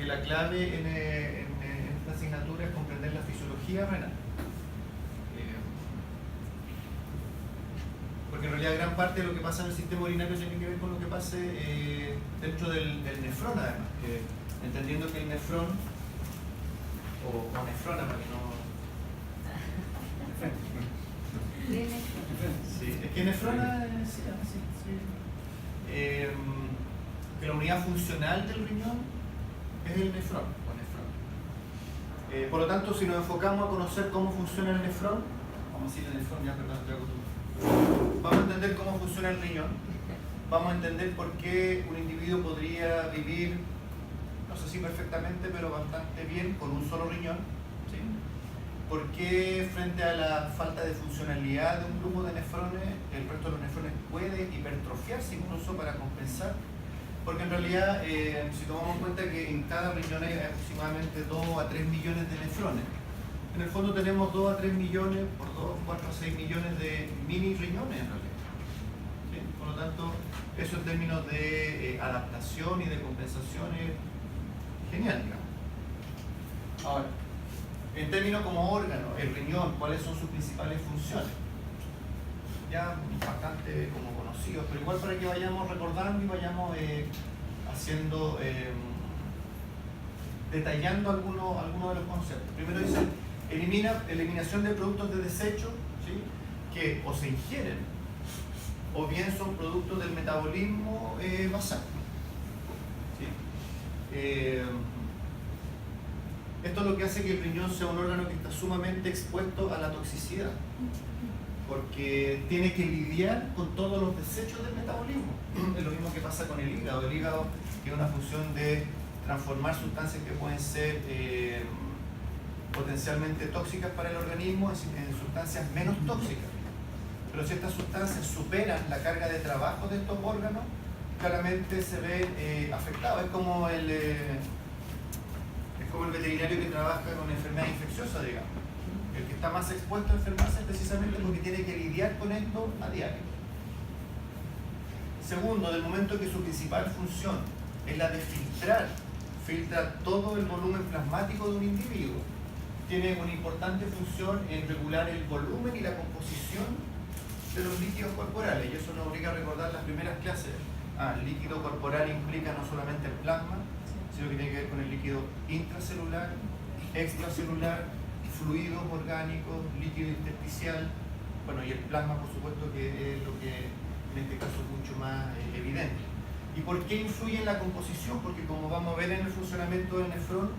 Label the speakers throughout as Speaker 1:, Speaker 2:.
Speaker 1: la clave en esta asignatura es comprender la fisiología renal. Porque en realidad gran parte de lo que pasa en el sistema urinario tiene que ver con lo que pase dentro del nefrón, además. Entendiendo que el nefrón, o nefrona para que no... Sí, es que nefrona sí. Que la unidad funcional del riñón es el nefrón o nefrón. Por lo tanto, si nos enfocamos a conocer cómo funciona el nefrón, vamos a decir el nefrón, ya perdón, estoy acostumbrado. Vamos a entender cómo funciona el riñón, vamos a entender por qué un individuo podría vivir, no sé si perfectamente, pero bastante bien con un solo riñón, ¿sí? ¿Por qué frente a la falta de funcionalidad de un grupo de nefrones, el resto de los nefrones puede hipertrofiarse incluso para compensar? Porque en realidad, si tomamos en cuenta que en cada riñón hay aproximadamente 2 a 3 millones de nefrones, en el fondo tenemos 2 a 3 millones, por 2, 4 a 6 millones de mini riñones en realidad. ¿Sí? Por lo tanto, eso en términos de adaptación y de compensación es genial, digamos. Ahora, en términos como órgano, el riñón, ¿cuáles son sus principales funciones? Ya bastante como conocidos, pero igual para que vayamos recordando y vayamos haciendo, detallando algunos de los conceptos. Primero dice, eliminación de productos de desecho, ¿sí? Que o se ingieren o bien son productos del metabolismo basal. ¿Sí? Esto es lo que hace que el riñón sea un órgano que está sumamente expuesto a la toxicidad, porque tiene que lidiar con todos los desechos del metabolismo. Es lo mismo que pasa con el hígado. El hígado tiene una función de transformar sustancias que pueden ser potencialmente tóxicas para el organismo en sustancias menos tóxicas. Pero si estas sustancias superan la carga de trabajo de estos órganos, claramente se ven afectados. Es como el veterinario que trabaja con enfermedades infecciosas, digamos. El que está más expuesto a enfermarse es precisamente porque tiene que lidiar con esto a diario. Segundo, del momento que su principal función es la de filtrar todo el volumen plasmático de un individuo, tiene una importante función en regular el volumen y la composición de los líquidos corporales, y eso nos obliga a recordar las primeras clases. El líquido corporal implica no solamente el plasma, sino que tiene que ver con el líquido intracelular, extracelular, fluidos orgánicos, líquido intersticial, bueno, y el plasma, por supuesto, que es lo que en este caso es mucho más evidente. ¿Y por qué influye en la composición? Porque como vamos a ver en el funcionamiento del nefrón,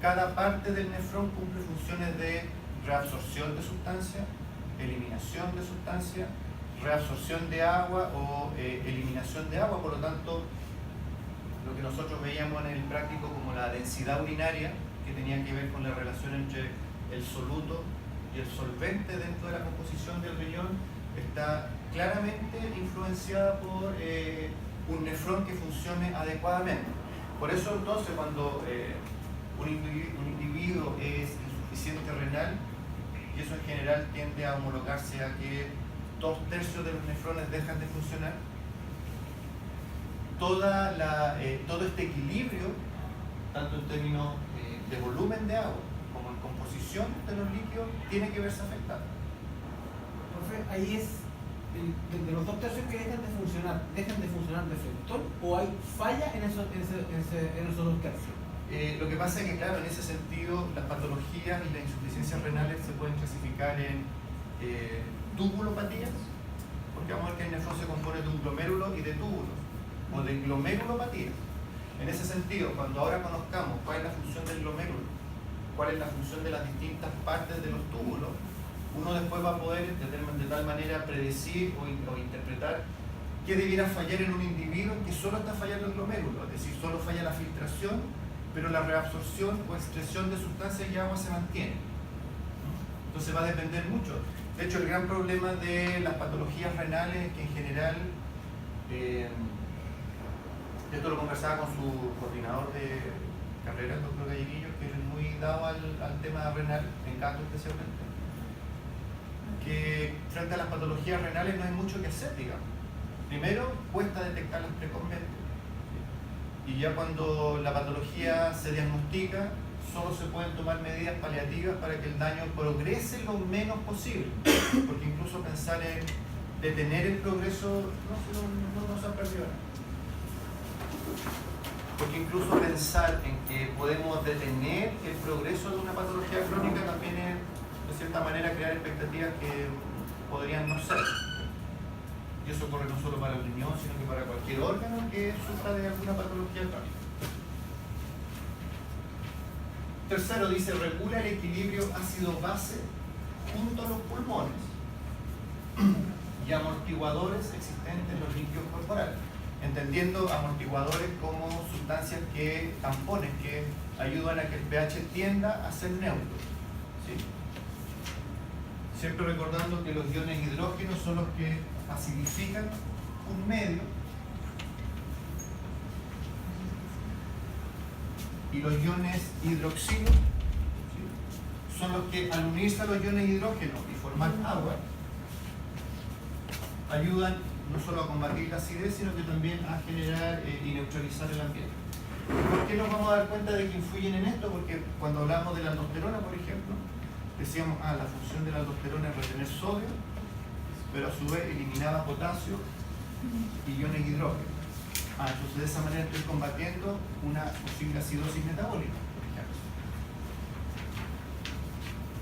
Speaker 1: cada parte del nefrón cumple funciones de reabsorción de sustancia, eliminación de sustancia, reabsorción de agua o eliminación de agua. Por lo tanto, lo que nosotros veíamos en el práctico como la densidad urinaria, que tenía que ver con la relación entre el soluto y el solvente dentro de la composición del riñón, está claramente influenciada por un nefrón que funcione adecuadamente. Por eso entonces cuando un individuo es insuficiente renal, y eso en general tiende a homologarse a que 2/3 de los nefrones dejan de funcionar, todo este equilibrio, tanto en términos de volumen de agua como en composición de los líquidos, tiene que verse afectado.
Speaker 2: Profe, ahí es de los 2/3 que dejan de funcionar de frente, o hay falla en esos 2/3.
Speaker 1: Lo que pasa es que, claro, en ese sentido, las patologías y las insuficiencias renales se pueden clasificar en tubulopatías, porque vamos a ver que el nefrón se compone de un glomérulo y de túbulos, o de glomerulopatías. En ese sentido, cuando ahora conozcamos cuál es la función del glomérulo, cuál es la función de las distintas partes de los túbulos, uno después va a poder de tal manera predecir o interpretar qué debiera fallar en un individuo en que solo está fallando el glomérulo, es decir, solo falla la filtración, pero la reabsorción o excreción de sustancias y agua se mantiene. Entonces va a depender mucho. De hecho, el gran problema de las patologías renales es que en general, esto lo conversaba con su coordinador de carrera, el doctor Galleguillo, que es muy dado al tema renal, en gato especialmente, que frente a las patologías renales no hay mucho que hacer, digamos. Primero, cuesta detectarlas precozmente. Y ya cuando la patología se diagnostica, solo se pueden tomar medidas paliativas para que el daño progrese lo menos posible. Porque incluso pensar en detener el progreso no se ha perdido nada. Porque incluso pensar en que podemos detener el progreso de una patología crónica también es, de cierta manera, crear expectativas que podrían no ser. Y eso ocurre no solo para el riñón, sino que para cualquier órgano que sufra de alguna patología crónica. Tercero, dice, regula el equilibrio ácido-base junto a los pulmones y amortiguadores existentes en los líquidos corporales. Entendiendo amortiguadores como sustancias tampones que ayudan a que el pH tienda a ser neutro. ¿Sí? Siempre recordando que los iones hidrógenos son los que acidifican un medio y los iones hidroxilo, ¿sí?, son los que, al unirse a los iones hidrógeno y formar agua, ayudan no solo a combatir la acidez, sino que también a generar y neutralizar el ambiente. ¿Por qué nos vamos a dar cuenta de que influyen en esto? Porque cuando hablamos de la aldosterona, por ejemplo, decíamos, la función de la aldosterona es retener sodio, pero a su vez eliminaba potasio y iones hidrógeno. Entonces de esa manera estoy combatiendo una posible acidosis metabólica, por ejemplo.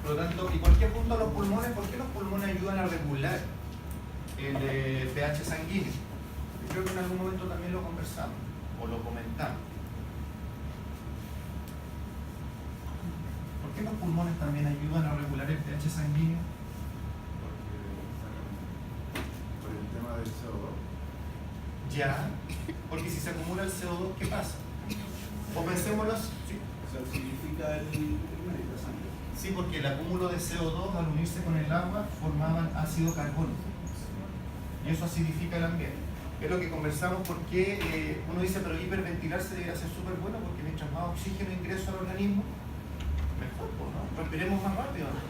Speaker 1: Por lo tanto, ¿y por qué junto a los pulmones? ¿Por qué los pulmones ayudan a regular el pH sanguíneo? Yo creo que en algún momento también lo conversamos o lo comentamos. ¿Por qué los pulmones también ayudan a regular el pH sanguíneo?
Speaker 3: Por el tema del CO2.
Speaker 1: Ya, porque si se acumula el CO2, ¿qué pasa? O pensémoslo así. Sí.
Speaker 3: Se acidifica el la sangre.
Speaker 1: Sí, porque el acúmulo de CO2 al unirse con el agua formaban ácido carbónico. Y eso acidifica el ambiente. Es lo que conversamos porque uno dice, pero hiperventilarse debería ser súper bueno porque mientras más oxígeno ingresa al organismo, mejor, ¿no? Respiremos más rápido, ¿no?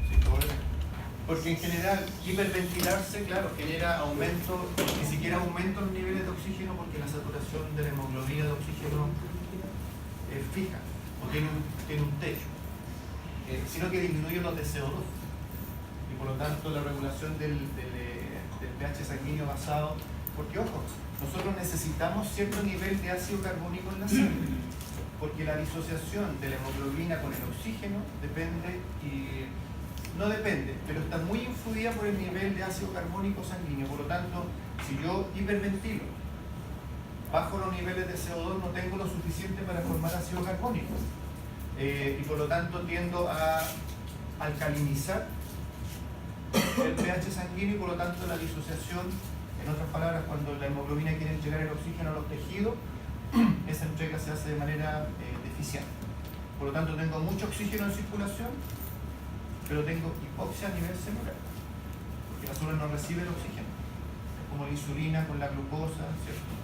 Speaker 1: Sí, todo bien. Porque en general, hiperventilarse, claro, genera aumento, ni siquiera aumento en los niveles de oxígeno porque la saturación de la hemoglobina de oxígeno es fija o tiene un techo. Sino que disminuye los de CO2 y por lo tanto la regulación del pH sanguíneo basado, porque ojo, nosotros necesitamos cierto nivel de ácido carbónico en la sangre porque la disociación de la hemoglobina con el oxígeno no depende, pero está muy influida por el nivel de ácido carbónico sanguíneo. Por lo tanto, si yo hiperventilo, bajo los niveles de CO2, no tengo lo suficiente para formar ácido carbónico. Y por lo tanto tiendo a alcalinizar el pH sanguíneo y por lo tanto la disociación, en otras palabras, cuando la hemoglobina quiere entregar el oxígeno a los tejidos, esa entrega se hace de manera deficiente. Por lo tanto tengo mucho oxígeno en circulación, pero tengo hipoxia a nivel celular, porque la célula no recibe el oxígeno. Es como la insulina con la glucosa, ¿cierto?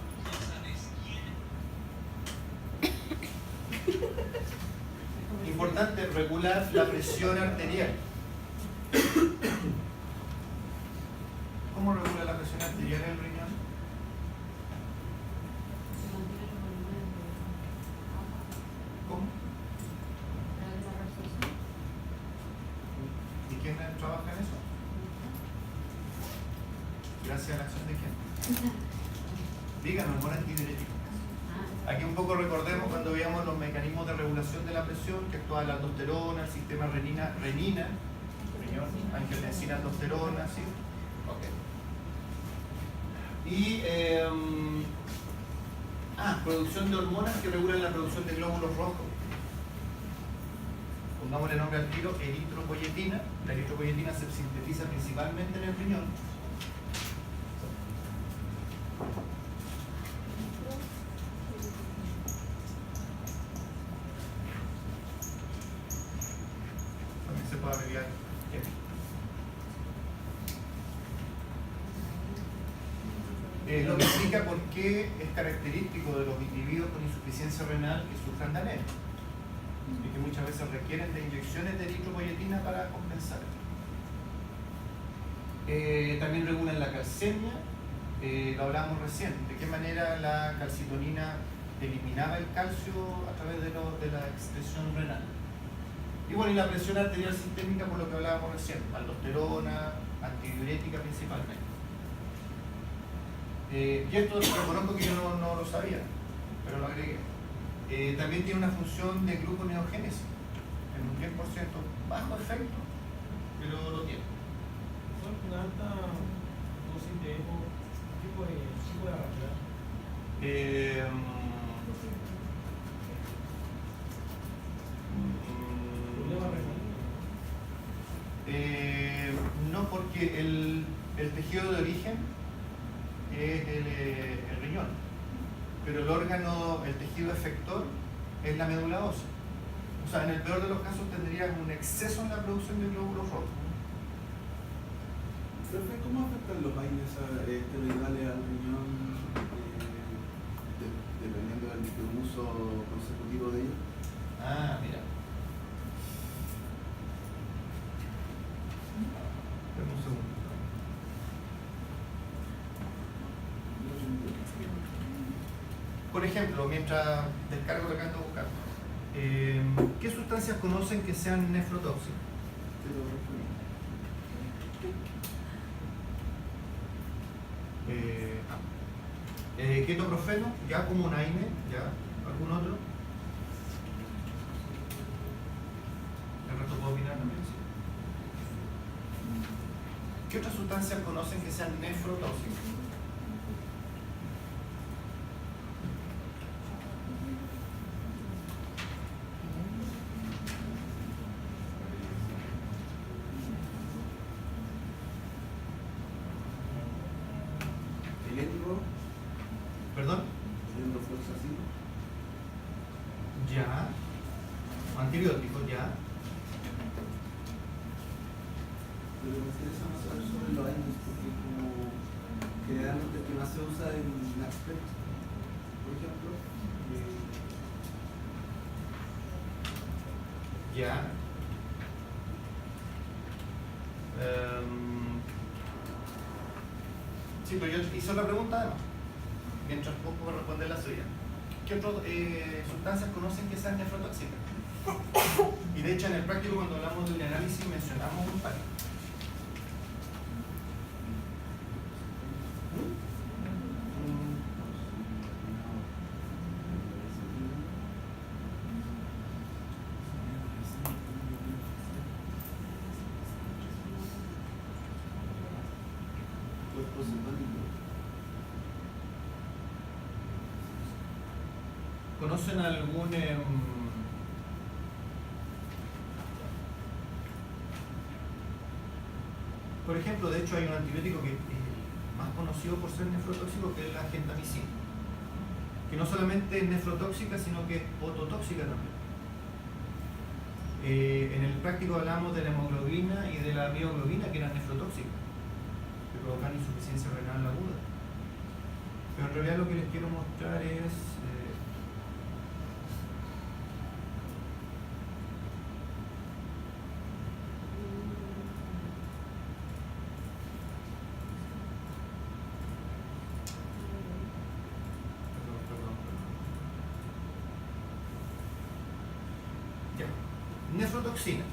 Speaker 1: Importante, regular la presión arterial. ¿Cómo regula la presión arterial en el riñón? ¿Cómo? ¿Y quién trabaja en eso? Gracias a la acción de quién. Díganos, hormona antidiurética. Aquí un poco recordemos cuando veíamos los mecanismos de regulación de la presión, que actúa la aldosterona, el sistema renina, angiotensina, aldosterona, ¿sí? Okay. Y producción de hormonas que regulan la producción de glóbulos rojos. Pongámosle nombre al tiro, eritropoyetina. La eritropoyetina se sintetiza principalmente en el riñón. Para abreviar. Lo que explica por qué es característico de los individuos con insuficiencia renal que sufran de anemia y que muchas veces requieren de inyecciones de eritropoyetina para compensar. También regulan la calcemia, lo hablábamos recién, de qué manera la calcitonina eliminaba el calcio a través de la excreción renal. Y bueno, y la presión arterial sistémica, por lo que hablábamos recién, aldosterona, antidiurética principalmente. Y esto reconozco que yo no lo sabía, pero lo agregué. También tiene una función de gluconeogénesis, en un 10% bajo efecto, pero lo tiene.
Speaker 4: Son una alta dosis de eco, tipo de arrastrar. ¿Problema renal?
Speaker 1: No, porque el tejido de origen es el riñón, pero el órgano, el tejido efector es la médula ósea. O sea, en el peor de los casos tendrían un exceso en la producción de glóbulos rojos.
Speaker 3: Profe, ¿cómo afectan los AINES esteroidales al riñón dependiendo del uso consecutivo de ellos?
Speaker 1: Ah, mira. Espera un segundo. Por ejemplo, mientras descargo lo que ando buscando, ¿qué sustancias conocen que sean nefrotóxicas? Ketoprofeno, ya como un AINE, ya, ¿algún otro? El resto puedo opinar también, sí. ¿Qué otras sustancias conocen que sean nefrotóxicas? ¿Perdón? Ya. Antibióticos, ya.
Speaker 3: Pero me interesa más saber sobre los AINES porque como generalmente el que más se usa en Naxpet, por ejemplo,
Speaker 1: Ya. Sí, pero yo hice otra pregunta además, mientras vos puedo responder la suya. ¿Qué otras sustancias conocen que sean nefrotóxicas? Y de hecho en el práctico cuando hablamos del análisis mencionamos un par. ¿Conocen algún por ejemplo, de hecho hay un antibiótico que es más conocido por ser nefrotóxico, que es la gentamicina, que no solamente es nefrotóxica, sino que es ototóxica también. En el práctico hablamos de la hemoglobina y de la mioglobina, que eran nefrotóxicas, que provocan insuficiencia renal aguda. Pero en realidad lo que les quiero mostrar es nefrotoxinas.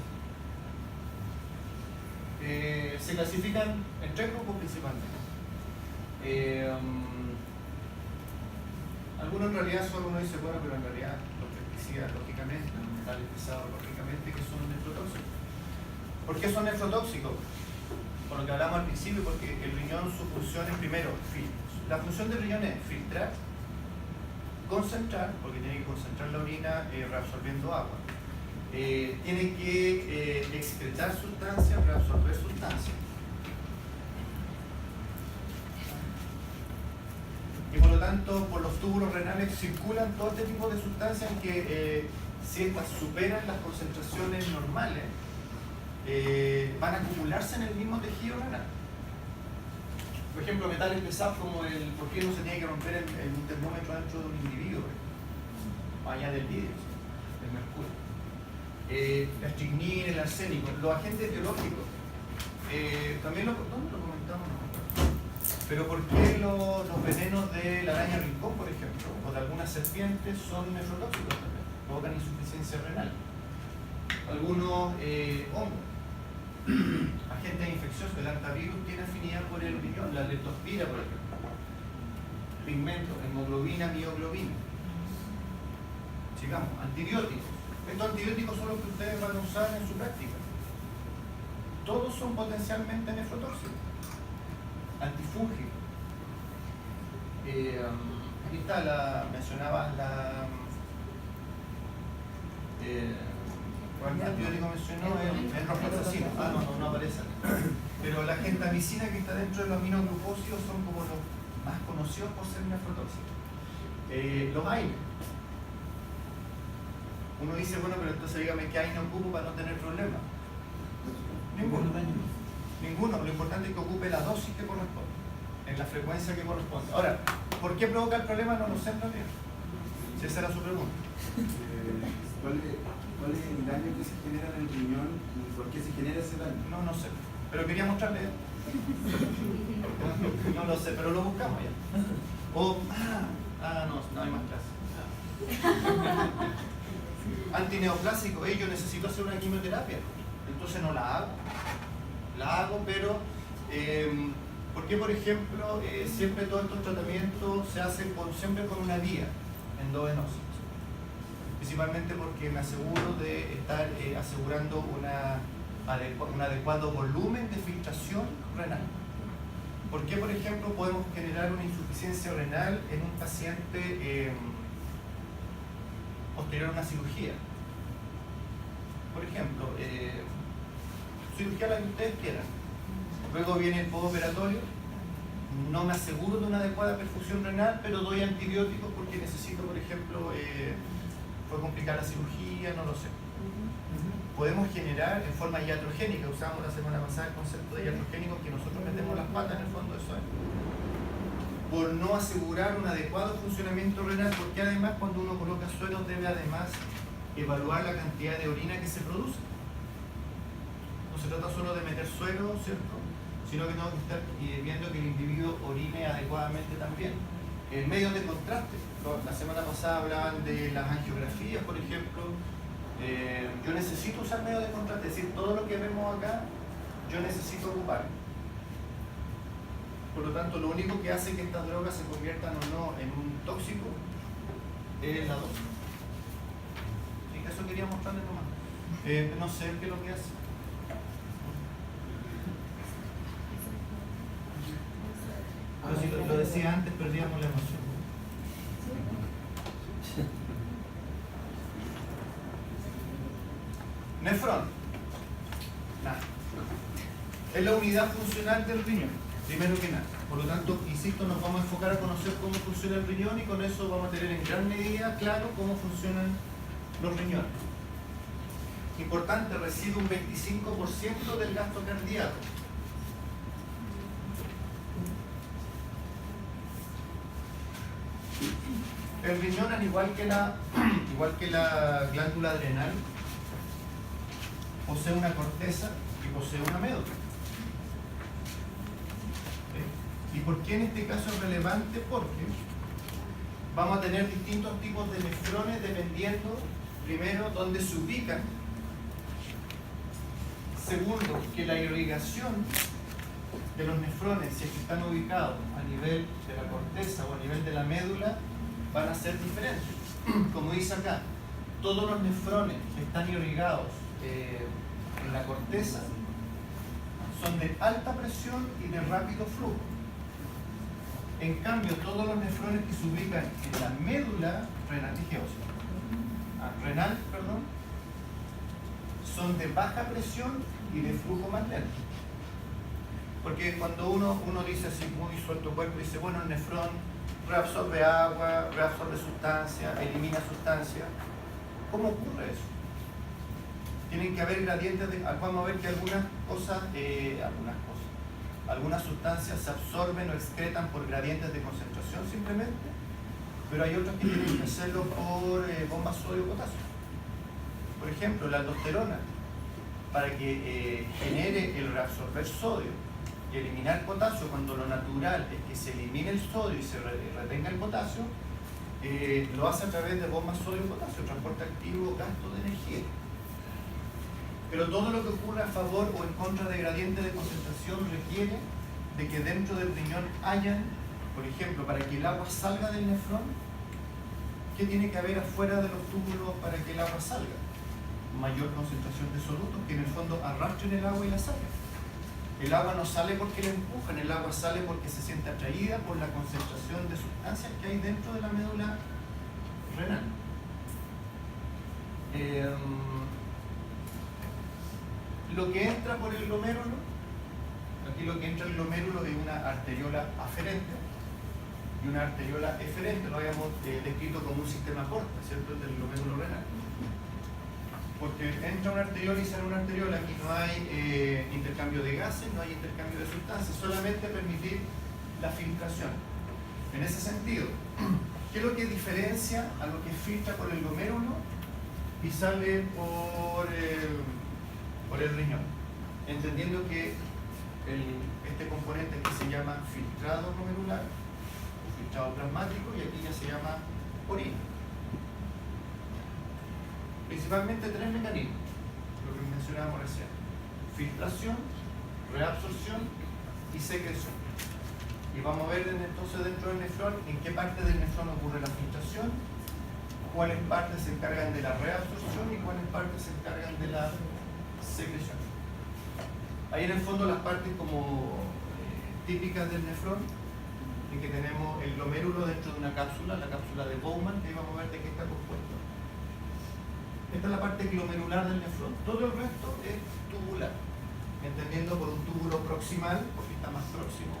Speaker 1: Se clasifican en tres grupos principalmente. Algunos en realidad solo uno dice, bueno, pero en realidad los pesticidas, lógicamente, los metales pesados, lógicamente, que son nefrotóxicos. ¿Por qué son nefrotóxicos? Por lo que hablamos al principio, porque el riñón, su función es primero, la función del riñón es filtrar, concentrar, porque tiene que concentrar la orina reabsorbiendo agua. Tiene que excretar sustancias, reabsorber sustancias. Y por lo tanto, por los túbulos renales circulan todo este tipo de sustancias que si estas superan las concentraciones normales, van a acumularse en el mismo tejido renal. Por ejemplo, metales pesados como el, ¿por qué no se tiene que romper un termómetro dentro de un individuo? Allá del vidrio, del mercurio. La estricnina, el arsénico, los agentes biológicos también ¿dónde lo comentamos? Pero ¿por qué los venenos de la araña rincón, por ejemplo, o de algunas serpientes son nefrotóxicos también? Provocan insuficiencia renal. Algunos hongos, agentes infecciosos, el antivirus tiene afinidad por el riñón, la leptospira, por ejemplo. Pigmentos, hemoglobina, mioglobina. Sigamos, antibióticos. Estos antibióticos son los que ustedes van a usar en su práctica. Todos son potencialmente nefrotóxicos. Antifúngicos. Aquí está mencionabas ¿cuál antibiótico mencionó? El rofloxacino. No aparece. Pero la gentamicina que está dentro de los aminoglucósidos son como los más conocidos por ser nefrotóxicos. Los AINE. Uno dice, bueno, pero entonces dígame qué AINE ocupo para no tener problemas. Ninguno. Lo importante es que ocupe la dosis que corresponde, en la frecuencia que corresponde. Ahora, ¿por qué provoca el problema? No lo sé en realidad. Si esa era su pregunta.
Speaker 3: ¿Cuál es el daño que se genera en el riñón y por qué se genera ese daño?
Speaker 1: No sé. Pero quería mostrarle. No lo sé, pero lo buscamos ya. No hay más clases. Antineoplásico, yo necesito hacer una quimioterapia. Entonces no la hago. La hago, pero ¿por qué, por ejemplo, siempre todos estos tratamientos se hacen siempre con una vía endovenosa? Principalmente porque me aseguro de estar asegurando un adecuado volumen de filtración renal. ¿Por qué, por ejemplo, podemos generar una insuficiencia renal en un paciente posterior a una cirugía? Por ejemplo, cirugía la que ustedes quieran. Luego viene el postoperatorio, no me aseguro de una adecuada perfusión renal, pero doy antibióticos porque necesito, por ejemplo, fue complicada la cirugía, no lo sé. Podemos generar en forma iatrogénica, usamos la semana pasada el concepto de iatrogénico, que nosotros metemos las patas en el fondo de eso, por no asegurar un adecuado funcionamiento renal, porque además cuando uno coloca sueros debe además evaluar la cantidad de orina que se produce. No se trata solo de meter suero, ¿cierto?, sino que tengo que estar viendo que el individuo orine adecuadamente también. En medios de contraste, la semana pasada hablaban de las angiografías, por ejemplo. Yo necesito usar medios de contraste, es decir, todo lo que vemos acá, yo necesito ocupar. Por lo tanto, lo único que hace que estas drogas se conviertan o no en un tóxico es la dosis. Sí, eso quería mostrarles nomás. No sé qué es lo que hace. Pero si lo decía antes, perdíamos la emoción. Nefrón. Nada. Es la unidad funcional del riñón, primero que nada. Por lo tanto, insisto, nos vamos a enfocar a conocer cómo funciona el riñón y con eso vamos a tener en gran medida claro cómo funcionan los riñones. Importante, recibe un 25% del gasto cardíaco. El riñón, al igual que la glándula adrenal, posee una corteza y posee una médula. ¿Y por qué en este caso es relevante? Porque vamos a tener distintos tipos de nefrones dependiendo, primero, dónde se ubican. Segundo, que la irrigación de los nefrones, si es que están ubicados a nivel de la corteza o a nivel de la médula, van a ser diferentes. Como dice acá, todos los nefrones que están irrigados en la corteza son de alta presión y de rápido flujo. En cambio, todos los nefrones que se ubican en la médula renal, son de baja presión y de flujo más lento. Porque cuando uno dice así muy suelto cuerpo, dice, bueno, el nefrón reabsorbe agua, reabsorbe sustancia, elimina sustancia. ¿Cómo ocurre eso? Tienen que haber gradientes vamos a ver que algunas sustancias se absorben o excretan por gradientes de concentración simplemente, pero hay otras que tienen que hacerlo por bombas sodio-potasio. Por ejemplo, la aldosterona para que genere el reabsorber sodio y eliminar potasio, cuando lo natural es que se elimine el sodio y se retenga el potasio, lo hace a través de bombas sodio-potasio, transporte activo, gasto de energía. Pero todo lo que ocurra a favor o en contra de gradiente de concentración requiere de que dentro del riñón hayan, por ejemplo, para que el agua salga del nefrón, ¿qué tiene que haber afuera de los túbulos para que el agua salga? Mayor concentración de solutos que en el fondo arrastren el agua y la saquen. El agua no sale porque la empujan, el agua sale porque se siente atraída por la concentración de sustancias que hay dentro de la médula renal. Lo que entra por el glomérulo, aquí lo que entra el glomérulo es una arteriola aferente y una arteriola eferente, lo habíamos descrito como un sistema corta, ¿cierto?, del glomérulo renal. Porque entra una arteriola y sale una arteriola, aquí no hay intercambio de gases, no hay intercambio de sustancias, solamente permitir la filtración. En ese sentido, ¿qué es lo que diferencia a lo que filtra por el glomérulo y sale por el riñón? Entendiendo que este componente que se llama filtrado glomerular o filtrado plasmático, y aquí ya se llama orina. Principalmente tres mecanismos, lo que mencionábamos recién: filtración, reabsorción y secreción. Y vamos a ver entonces dentro del nefrón en qué parte del nefrón ocurre la filtración, cuáles partes se encargan de la reabsorción y cuáles partes se encargan de la secreción. Ahí en el fondo las partes como típicas del nefrón, en que tenemos el glomérulo dentro de una cápsula, la cápsula de Bowman, que vamos a ver de qué está compuesto. Esta es la parte glomerular del nefrón. Todo el resto es tubular, entendiendo por un túbulo proximal, porque está más próximo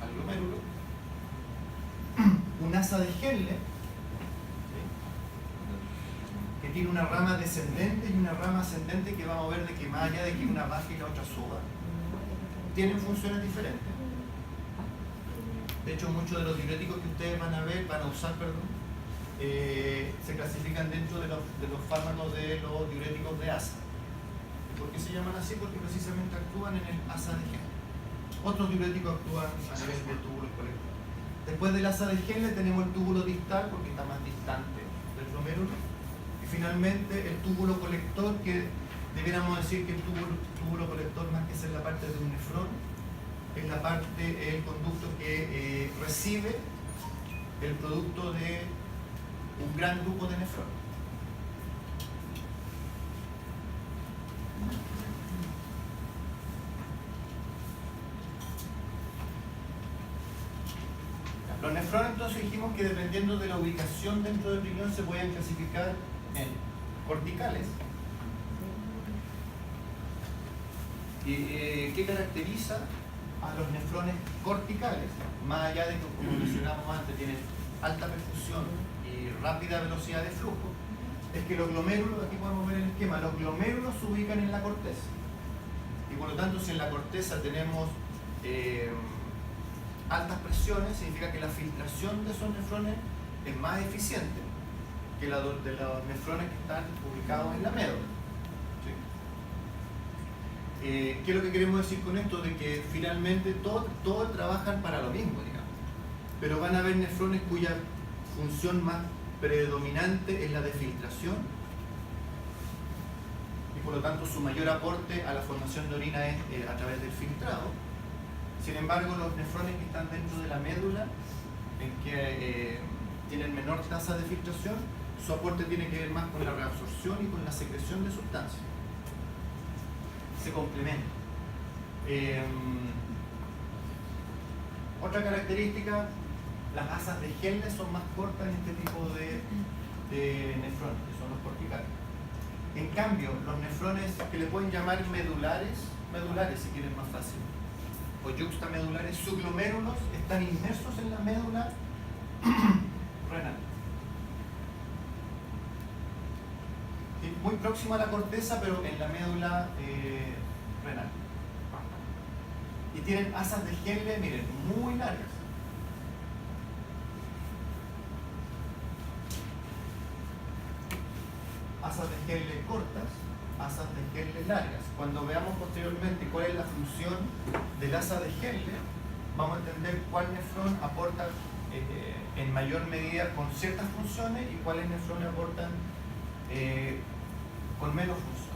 Speaker 1: al glomérulo, un asa de Henle, ¿sí?, que tiene una rama descendente y una rama ascendente, que vamos a ver de que más allá de que una baje y la otra suba, tienen funciones diferentes. De hecho, muchos de los diuréticos que ustedes van a usar, se clasifican dentro de los fármacos de los diuréticos de asa. ¿Por qué se llaman así? Porque precisamente actúan en el asa de Henle. Otros diuréticos actúan a nivel del túbulo colector. Después del asa de Henle tenemos el túbulo distal, porque está más distante del glomérulo. Y finalmente el túbulo colector, que debiéramos decir que el túbulo colector, más que ser la parte de un nefrón, es la parte, el conducto que recibe el producto de un gran grupo de nefrones. Los nefrones, entonces, dijimos que dependiendo de la ubicación dentro del riñón se pueden clasificar en corticales. ¿Y qué caracteriza a los nefrones corticales? Más allá de que, como mencionamos antes, tienen alta perfusión y rápida velocidad de flujo, es que los glomérulos, aquí podemos ver el esquema, los glomérulos se ubican en la corteza. Y por lo tanto, si en la corteza tenemos altas presiones, significa que la filtración de esos nefrones es más eficiente que la de los nefrones que están ubicados en la médula. ¿Sí? ¿Qué es lo que queremos decir con esto? De que finalmente todos trabajan para lo mismo, digamos. Pero van a haber nefrones cuya función más predominante es la de filtración, y por lo tanto su mayor aporte a la formación de orina es a través del filtrado. Sin embargo, los nefrones que están dentro de la médula, en que tienen menor tasa de filtración, su aporte tiene que ver más con la reabsorción y con la secreción de sustancias. Se complementan. Otra característica: las asas de Henle son más cortas en este tipo de nefrones, que son los corticales. En cambio, los nefrones que le pueden llamar medulares si quieren más fácil, o yuxtamedulares, sus glomérulos están inmersos en la médula renal. Muy próximo a la corteza, pero en la médula renal. Y tienen asas de Henle, miren, muy largas. Asas de Henle cortas, asas de Henle largas. Cuando veamos posteriormente cuál es la función del asa de Henle, vamos a entender cuál nefrón aporta en mayor medida con ciertas funciones y cuáles nefrones aportan con menos funciones.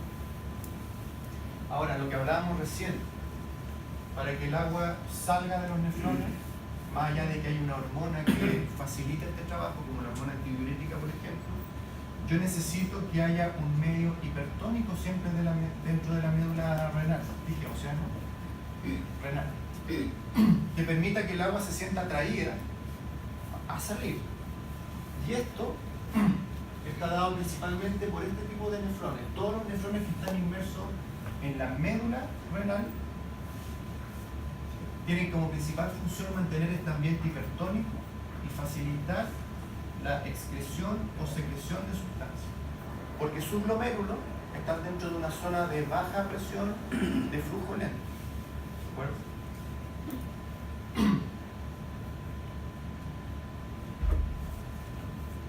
Speaker 1: Ahora, lo que hablábamos recién, para que el agua salga de los nefrones, más allá de que hay una hormona que facilita este trabajo, como la hormona antidiurética, por ejemplo, yo necesito que haya un medio hipertónico siempre dentro de la médula renal, dije, o sea, ¿no? Renal, que permita que el agua se sienta atraída a salir. Y esto está dado principalmente por este tipo de nefrones. Todos los nefrones que están inmersos en la médula renal tienen como principal función mantener este ambiente hipertónico y facilitar la excreción o secreción de sustancias. Porque sus glomérulos están dentro de una zona de baja presión de flujo lento. ¿De acuerdo?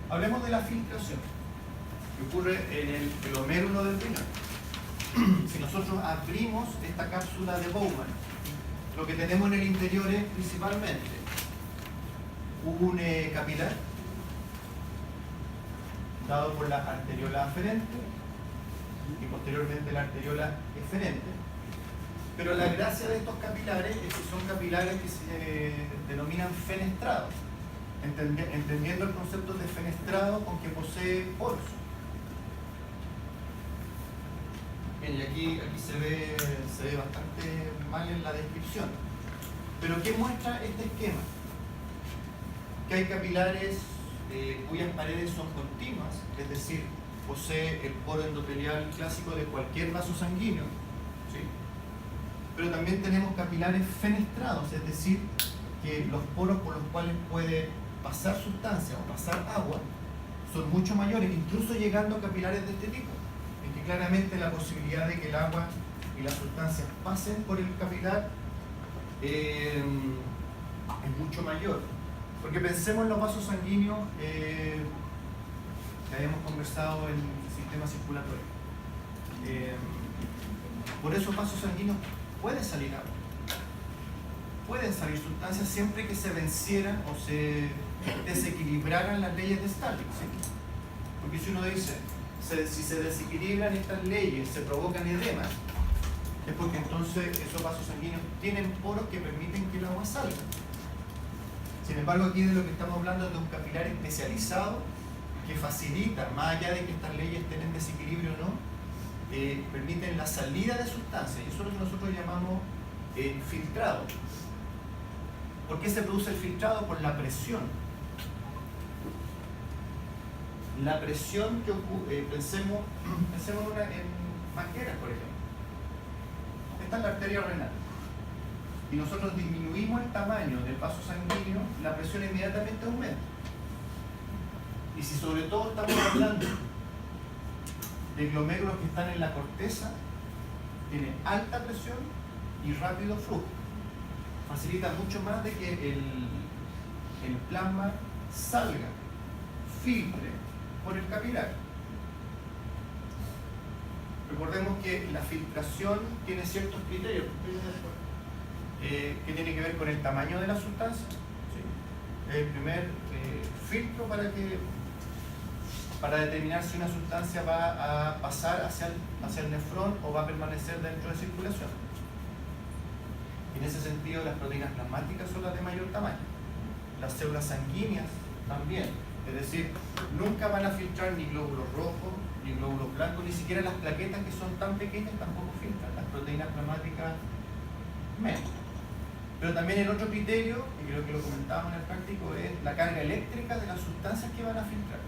Speaker 1: Hablemos de la filtración que ocurre en el glomérulo del riñón. Si nosotros abrimos esta cápsula de Bowman, lo que tenemos en el interior es principalmente un capilar dado por la arteriola aferente y posteriormente la arteriola eferente. Pero la gracia de estos capilares es que son capilares que se denominan fenestrados, entendiendo el concepto de fenestrado con que posee poros. Bien, y aquí se ve bastante mal en la descripción. Pero ¿qué muestra este esquema? Que hay capilares cuyas paredes son continuas, es decir, posee el poro endotelial clásico de cualquier vaso sanguíneo, ¿sí? Pero también tenemos capilares fenestrados, es decir, que los poros por los cuales puede pasar sustancia o pasar agua son mucho mayores, incluso llegando a capilares de este tipo, en que claramente la posibilidad de que el agua y las sustancias pasen por el capilar es mucho mayor. Porque pensemos en los vasos sanguíneos que habíamos conversado en el sistema circulatorio. Por esos vasos sanguíneos puede salir agua, pueden salir sustancias siempre que se vencieran o se desequilibraran las leyes de Stalling, ¿sí? Porque si uno dice, si se desequilibran estas leyes, se provocan edemas, es porque entonces esos vasos sanguíneos tienen poros que permiten que el agua salga. Sin embargo, aquí de lo que estamos hablando es de un capilar especializado que facilita, más allá de que estas leyes estén en desequilibrio o no, permiten la salida de sustancias, y eso es lo que nosotros llamamos filtrado. ¿Por qué se produce el filtrado? Por la presión. La presión que ocurre, pensemos en banqueras, por ejemplo. Esta es la arteria renal. Y nosotros disminuimos el tamaño del vaso sanguíneo, la presión inmediatamente aumenta. Y si sobre todo estamos hablando de glomérulos que están en la corteza, tiene alta presión y rápido flujo. Facilita mucho más de que el plasma salga, filtre por el capilar. Recordemos que la filtración tiene ciertos criterios que tiene que ver con el tamaño de la sustancia, ¿sí? El primer filtro para determinar si una sustancia va a pasar hacia el nefrón o va a permanecer dentro de circulación. En ese sentido, las proteínas plasmáticas son las de mayor tamaño, las células sanguíneas también, es decir, nunca van a filtrar ni glóbulos rojos ni glóbulos blancos, ni siquiera las plaquetas que son tan pequeñas tampoco filtran, las proteínas plasmáticas menos. Pero también el otro criterio, y creo que lo comentábamos en el práctico, es la carga eléctrica de las sustancias que van a filtrar.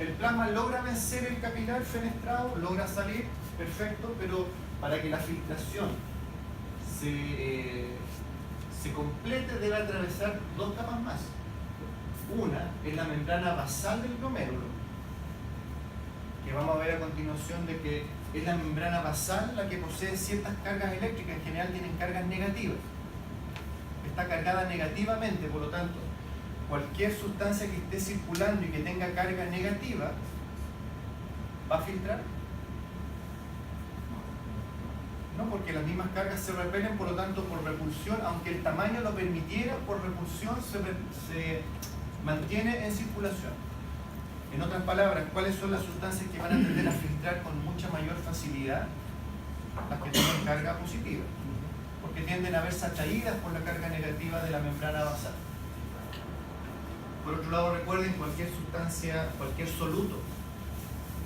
Speaker 1: El plasma logra vencer el capilar fenestrado, logra salir, perfecto, pero para que la filtración se complete debe atravesar dos capas más. Una es la membrana basal del glomérulo, que vamos a ver a continuación de que es la membrana basal la que posee ciertas cargas eléctricas, en general tienen cargas negativas. Está cargada negativamente, por lo tanto, cualquier sustancia que esté circulando y que tenga carga negativa, ¿va a filtrar? No, porque las mismas cargas se repelen, por lo tanto, por repulsión, aunque el tamaño lo permitiera, por repulsión se mantiene en circulación. En otras palabras, ¿cuáles son las sustancias que van a tender a filtrar con mucha mayor facilidad? Las que tienen carga positiva, porque tienden a verse atraídas por la carga negativa de la membrana basal. Por otro lado, recuerden, cualquier sustancia, cualquier soluto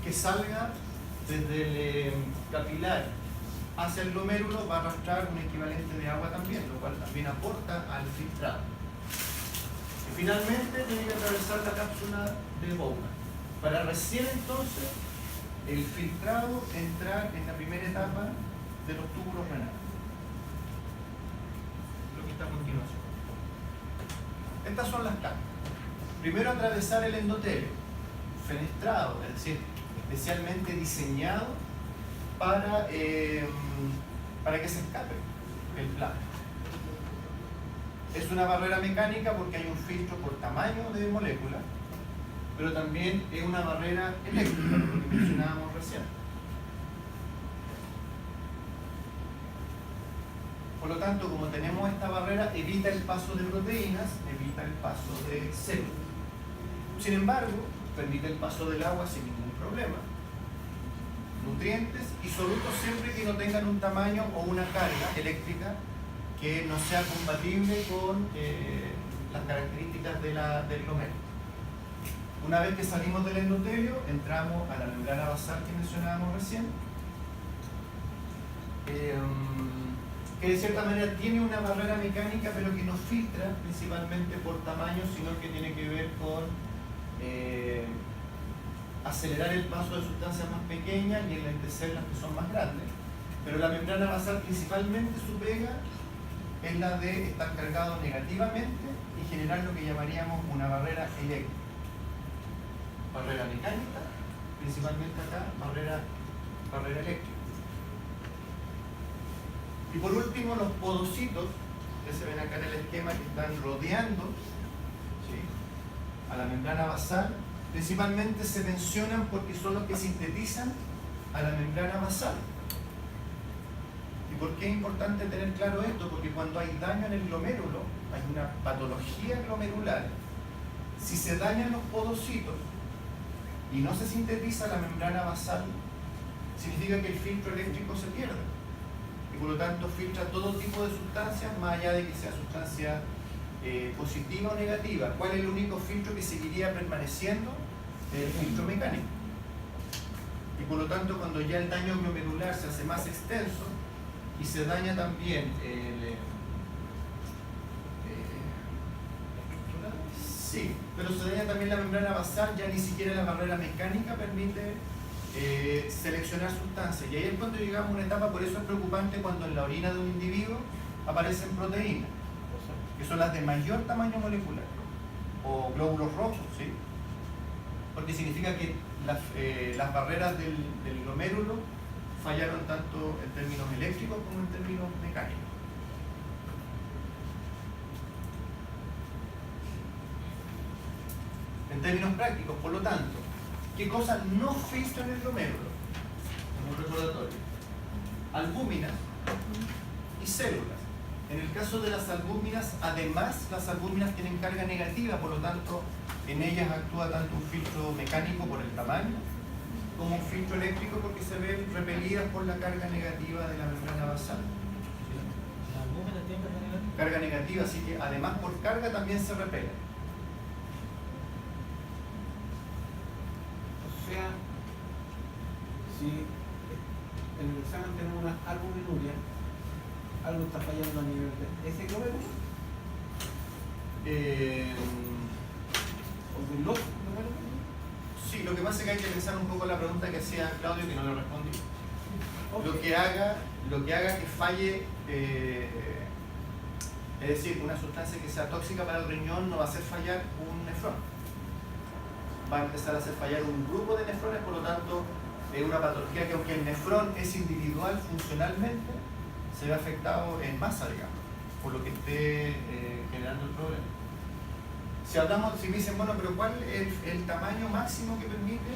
Speaker 1: que salga desde el capilar hacia el glomérulo va a arrastrar un equivalente de agua también, lo cual también aporta al filtrado. Y finalmente tiene que atravesar la cápsula de Bowman para recién entonces el filtrado entrar en la primera etapa de los túbulos renales, lo que está a continuación. Estas son las capas. Primero, atravesar el endotelio, fenestrado, es decir, especialmente diseñado para que se escape el plasma. Es una barrera mecánica porque hay un filtro por tamaño de molécula, pero también es una barrera eléctrica, lo que mencionábamos recién. Por lo tanto, como tenemos esta barrera, evita el paso de proteínas, evita el paso de células. Sin embargo, permite el paso del agua sin ningún problema. Nutrientes y solutos siempre que no tengan un tamaño o una carga eléctrica que no sea compatible con las características del glomérulo. Una vez que salimos del endotelio, entramos a la membrana basal que mencionábamos recién, que de cierta manera tiene una barrera mecánica, pero que no filtra principalmente por tamaño, sino que tiene que ver con acelerar el paso de sustancias más pequeñas y enlentecer las que son más grandes. Pero la membrana basal principalmente su pega es la de estar cargado negativamente y generar lo que llamaríamos una barrera eléctrica. Barrera mecánica, principalmente acá, barrera eléctrica. Y por último, los podocitos, que se ven acá en el esquema, que están rodeando, ¿sí?, a la membrana basal, principalmente se mencionan porque son los que sintetizan a la membrana basal. ¿Y por qué es importante tener claro esto? Porque cuando hay daño en el glomérulo, hay una patología glomerular. Si se dañan los podocitos y no se sintetiza la membrana basal, significa que el filtro eléctrico se pierde. Y por lo tanto filtra todo tipo de sustancias, más allá de que sea sustancia positiva o negativa. ¿Cuál es el único filtro que seguiría permaneciendo? El filtro mecánico. Y por lo tanto, cuando ya el daño glomerular se hace más extenso y se daña también sí, pero se daña también la membrana basal, ya ni siquiera la barrera mecánica permite seleccionar sustancias. Y ahí es cuando llegamos a una etapa, por eso es preocupante cuando en la orina de un individuo aparecen proteínas, que son las de mayor tamaño molecular, o glóbulos rojos, ¿sí? Porque significa que las barreras del glomérulo fallaron tanto en términos eléctricos como en términos mecánicos. En términos prácticos, por lo tanto, ¿qué cosas no filtran el glomérulo? Como un recordatorio: albúminas y células. En el caso de las albúminas, además, las albúminas tienen carga negativa, por lo tanto, en ellas actúa tanto un filtro mecánico por el tamaño, como un filtro eléctrico porque se ven repelidas por la carga negativa de la membrana basal.
Speaker 4: ¿La albúmina tiene carga negativa?
Speaker 1: Carga negativa, así que además por carga también se repelen.
Speaker 2: O sea, si en el examen tenemos una albuminuria, algo está fallando a nivel de ese glomérulo o del otro glomérulo.
Speaker 1: Sí, lo que pasa es que hay que pensar un poco la pregunta que hacía Claudio, que no le respondí.
Speaker 2: Okay.
Speaker 1: Lo que haga que falle, es decir, una sustancia que sea tóxica para el riñón no va a hacer fallar un nefrón. Va a empezar a hacer fallar un grupo de nefrones, por lo tanto, es una patología que, aunque el nefrón es individual funcionalmente, se ve afectado en masa, digamos, por lo que esté generando el problema. Si me dicen, bueno, pero ¿cuál es el tamaño máximo que permite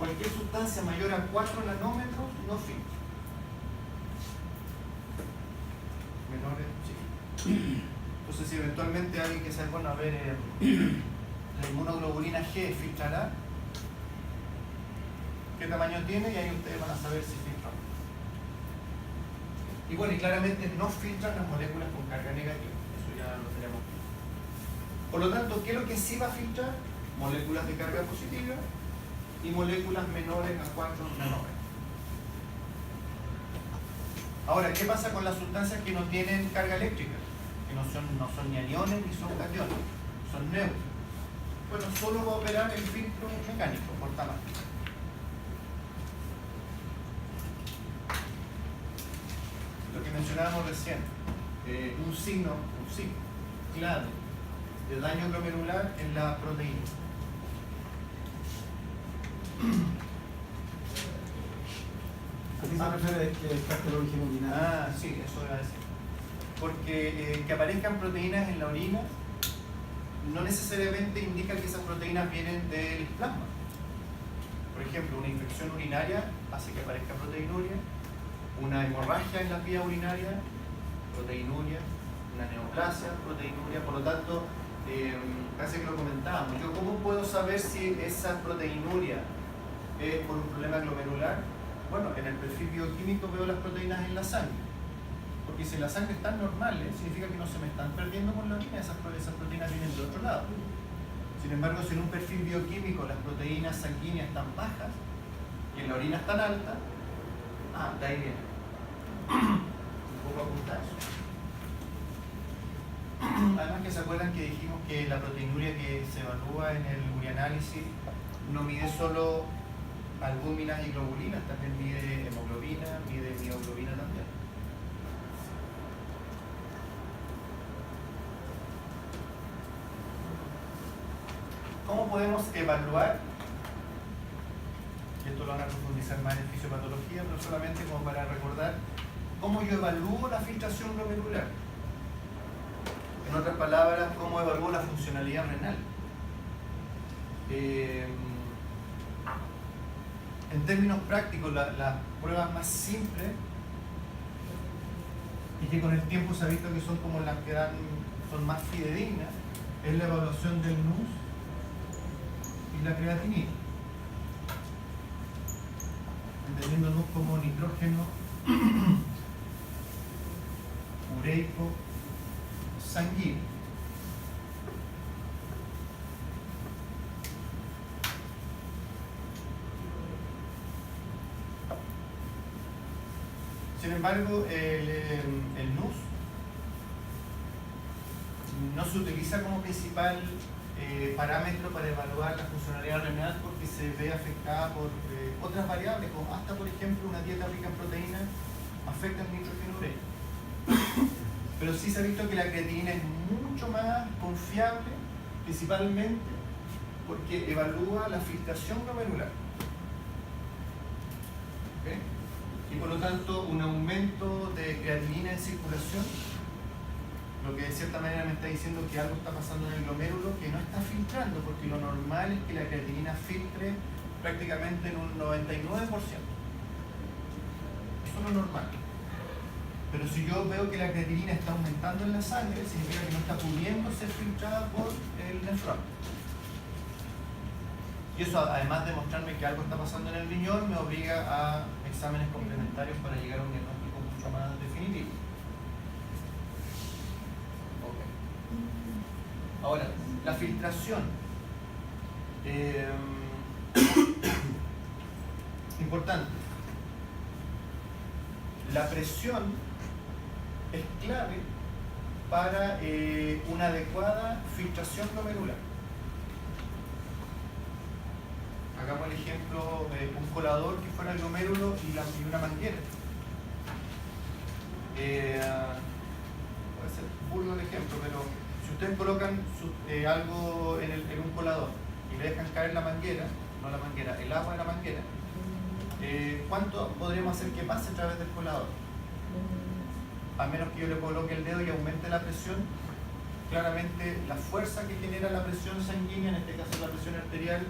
Speaker 1: cualquier sustancia mayor a 4 nanómetros no filtra? Menores, sí. Entonces, si eventualmente alguien que sabe, bueno, a ver, la inmunoglobulina G filtrará, qué tamaño tiene, y ahí ustedes van a saber si filtra o no. Y bueno, y claramente no filtran las moléculas con carga negativa, eso ya lo tenemos. Por lo tanto, ¿qué es lo que sí va a filtrar? Moléculas de carga positiva y moléculas menores a 4 nanómetros. Ahora, ¿qué pasa con las sustancias que no tienen carga eléctrica? Que no son ni aniones ni son cationes, son neutros. Bueno, solo va a operar el filtro mecánico por tamaño. Lo que mencionábamos recién, un signo clave de daño glomerular en la proteína.
Speaker 2: ¿A qué se refiere que descarte el origen urinario?
Speaker 1: Ah, sí, eso iba a decir. Porque que aparezcan proteínas en la orina no necesariamente indica que esas proteínas vienen del plasma. Por ejemplo, una infección urinaria hace que aparezca proteinuria, una hemorragia en la vía urinaria, proteinuria, una neoplasia, proteinuria. Por lo tanto, casi que lo comentábamos, yo ¿cómo puedo saber si esa proteinuria es por un problema glomerular? Bueno, en el perfil bioquímico veo las proteínas en la sangre, porque si en la sangre están normales, significa que no se me están perdiendo con la orina, esas proteínas vienen de otro lado. Sin embargo, si en un perfil bioquímico las proteínas sanguíneas están bajas y en la orina están altas, de ahí viene. Un poco apunta eso. Además que se acuerdan que dijimos que la proteinuria que se evalúa en el urianálisis no mide solo albúminas y globulinas, también mide hemoglobina, mide mioglobina también. ¿Cómo podemos evaluar? Y esto lo van a profundizar más en fisiopatología, pero solamente como para recordar cómo yo evalúo la filtración glomerular. En otras palabras, cómo evalúo la funcionalidad renal. En términos prácticos, las pruebas más simples y que con el tiempo se ha visto que son como las que son más fidedignas, es la evaluación del NUS y la creatinina. Entendiendo NUS como nitrógeno ureico sanguíneo. Sin embargo, el NUS no se utiliza como principal parámetro para evaluar la funcionalidad renal porque se ve afectada por otras variables, como hasta por ejemplo una dieta rica en proteínas afecta el nitrógeno ureico. Pero sí se ha visto que la creatinina es mucho más confiable, principalmente porque evalúa la filtración glomerular. ¿Okay? Y por lo tanto, un aumento de creatinina en circulación, lo que de cierta manera me está diciendo que algo está pasando en el glomérulo que no está filtrando, porque lo normal es que la creatinina filtre prácticamente en un 99%. Eso es lo normal. Pero si yo veo que la creatinina está aumentando en la sangre, significa que no está pudiendo ser filtrada por el nefrón. Y eso, además de mostrarme que algo está pasando en el riñón, me obliga a exámenes complementarios para llegar a un diagnóstico mucho más definitivo. Okay. Ahora, la filtración. Importante. La presión es clave para una adecuada filtración glomerular. Hagamos el ejemplo de un colador que fuera el glomérulo y una manguera. Puede ser burdo el ejemplo, pero si ustedes colocan algo en un colador y le dejan caer la manguera, no la manguera, el agua de la manguera, ¿cuánto podríamos hacer que pase a través del colador? A menos que yo le coloque el dedo y aumente la presión, claramente la fuerza que genera la presión sanguínea, en este caso la presión arterial,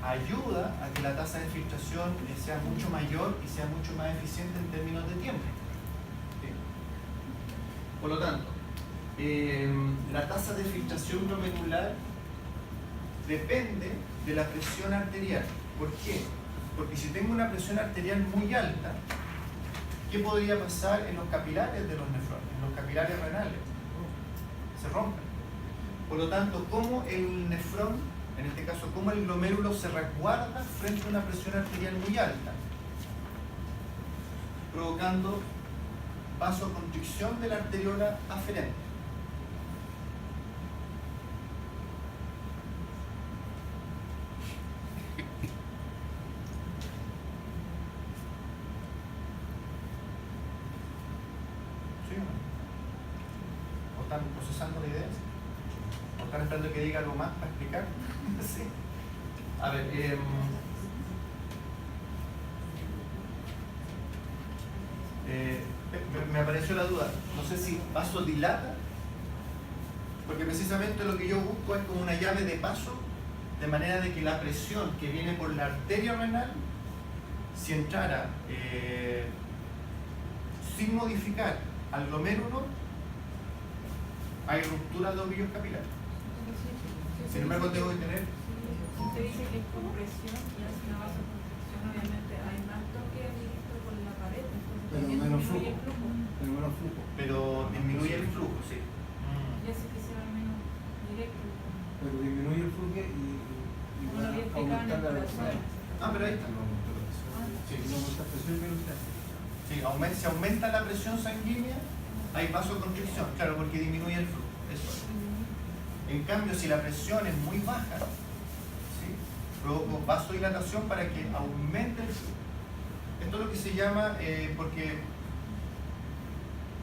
Speaker 1: ayuda a que la tasa de filtración sea mucho mayor y sea mucho más eficiente en términos de tiempo. ¿Sí? Por lo tanto, la tasa de filtración glomerular depende de la presión arterial. ¿Por qué? Porque si tengo una presión arterial muy alta, ¿qué podría pasar en los capilares de los nefrones, en los capilares renales? Se rompen. Por lo tanto, ¿cómo el nefrón, en este caso, cómo el glomérulo se resguarda frente a una presión arterial muy alta? Provocando vasoconstricción de la arteriola aferente. ¿Sí o no? ¿O están procesando la idea? ¿O están esperando que diga algo más para explicar? Sí. A ver, me apareció la duda. No sé si vasodilata, porque precisamente lo que yo busco es como una llave de paso, de manera de que la presión que viene por la arteria renal, si entrara sin modificar al glomérulo, hay ruptura de ovillos capilares. Sin embargo, tengo que tener...
Speaker 5: Si usted dice que es por presión y hace una vasoconstricción, obviamente hay más toque directo con la pared, entonces
Speaker 3: Pero
Speaker 5: también
Speaker 3: menos
Speaker 5: disminuye
Speaker 3: flujo.
Speaker 5: el flujo.
Speaker 3: Pero menos flujo.
Speaker 1: Pero disminuye el flujo, sí.
Speaker 5: Y hace que sea menos directo.
Speaker 3: Pero disminuye el flujo y
Speaker 5: Como
Speaker 3: va
Speaker 5: lo había
Speaker 3: a
Speaker 5: explicado en
Speaker 3: aumentar
Speaker 5: el
Speaker 3: la
Speaker 5: corazón.
Speaker 3: velocidad.
Speaker 1: Ah, pero ahí está.
Speaker 3: Sí, no aumenta presión y velocidad.
Speaker 1: Sí, si aumenta la presión sanguínea, hay vasoconstricción, claro, porque disminuye el flujo. Eso es. En cambio, si la presión es muy baja, ¿sí?, provoco vasodilatación para que aumente el flujo. Esto es lo que se llama, porque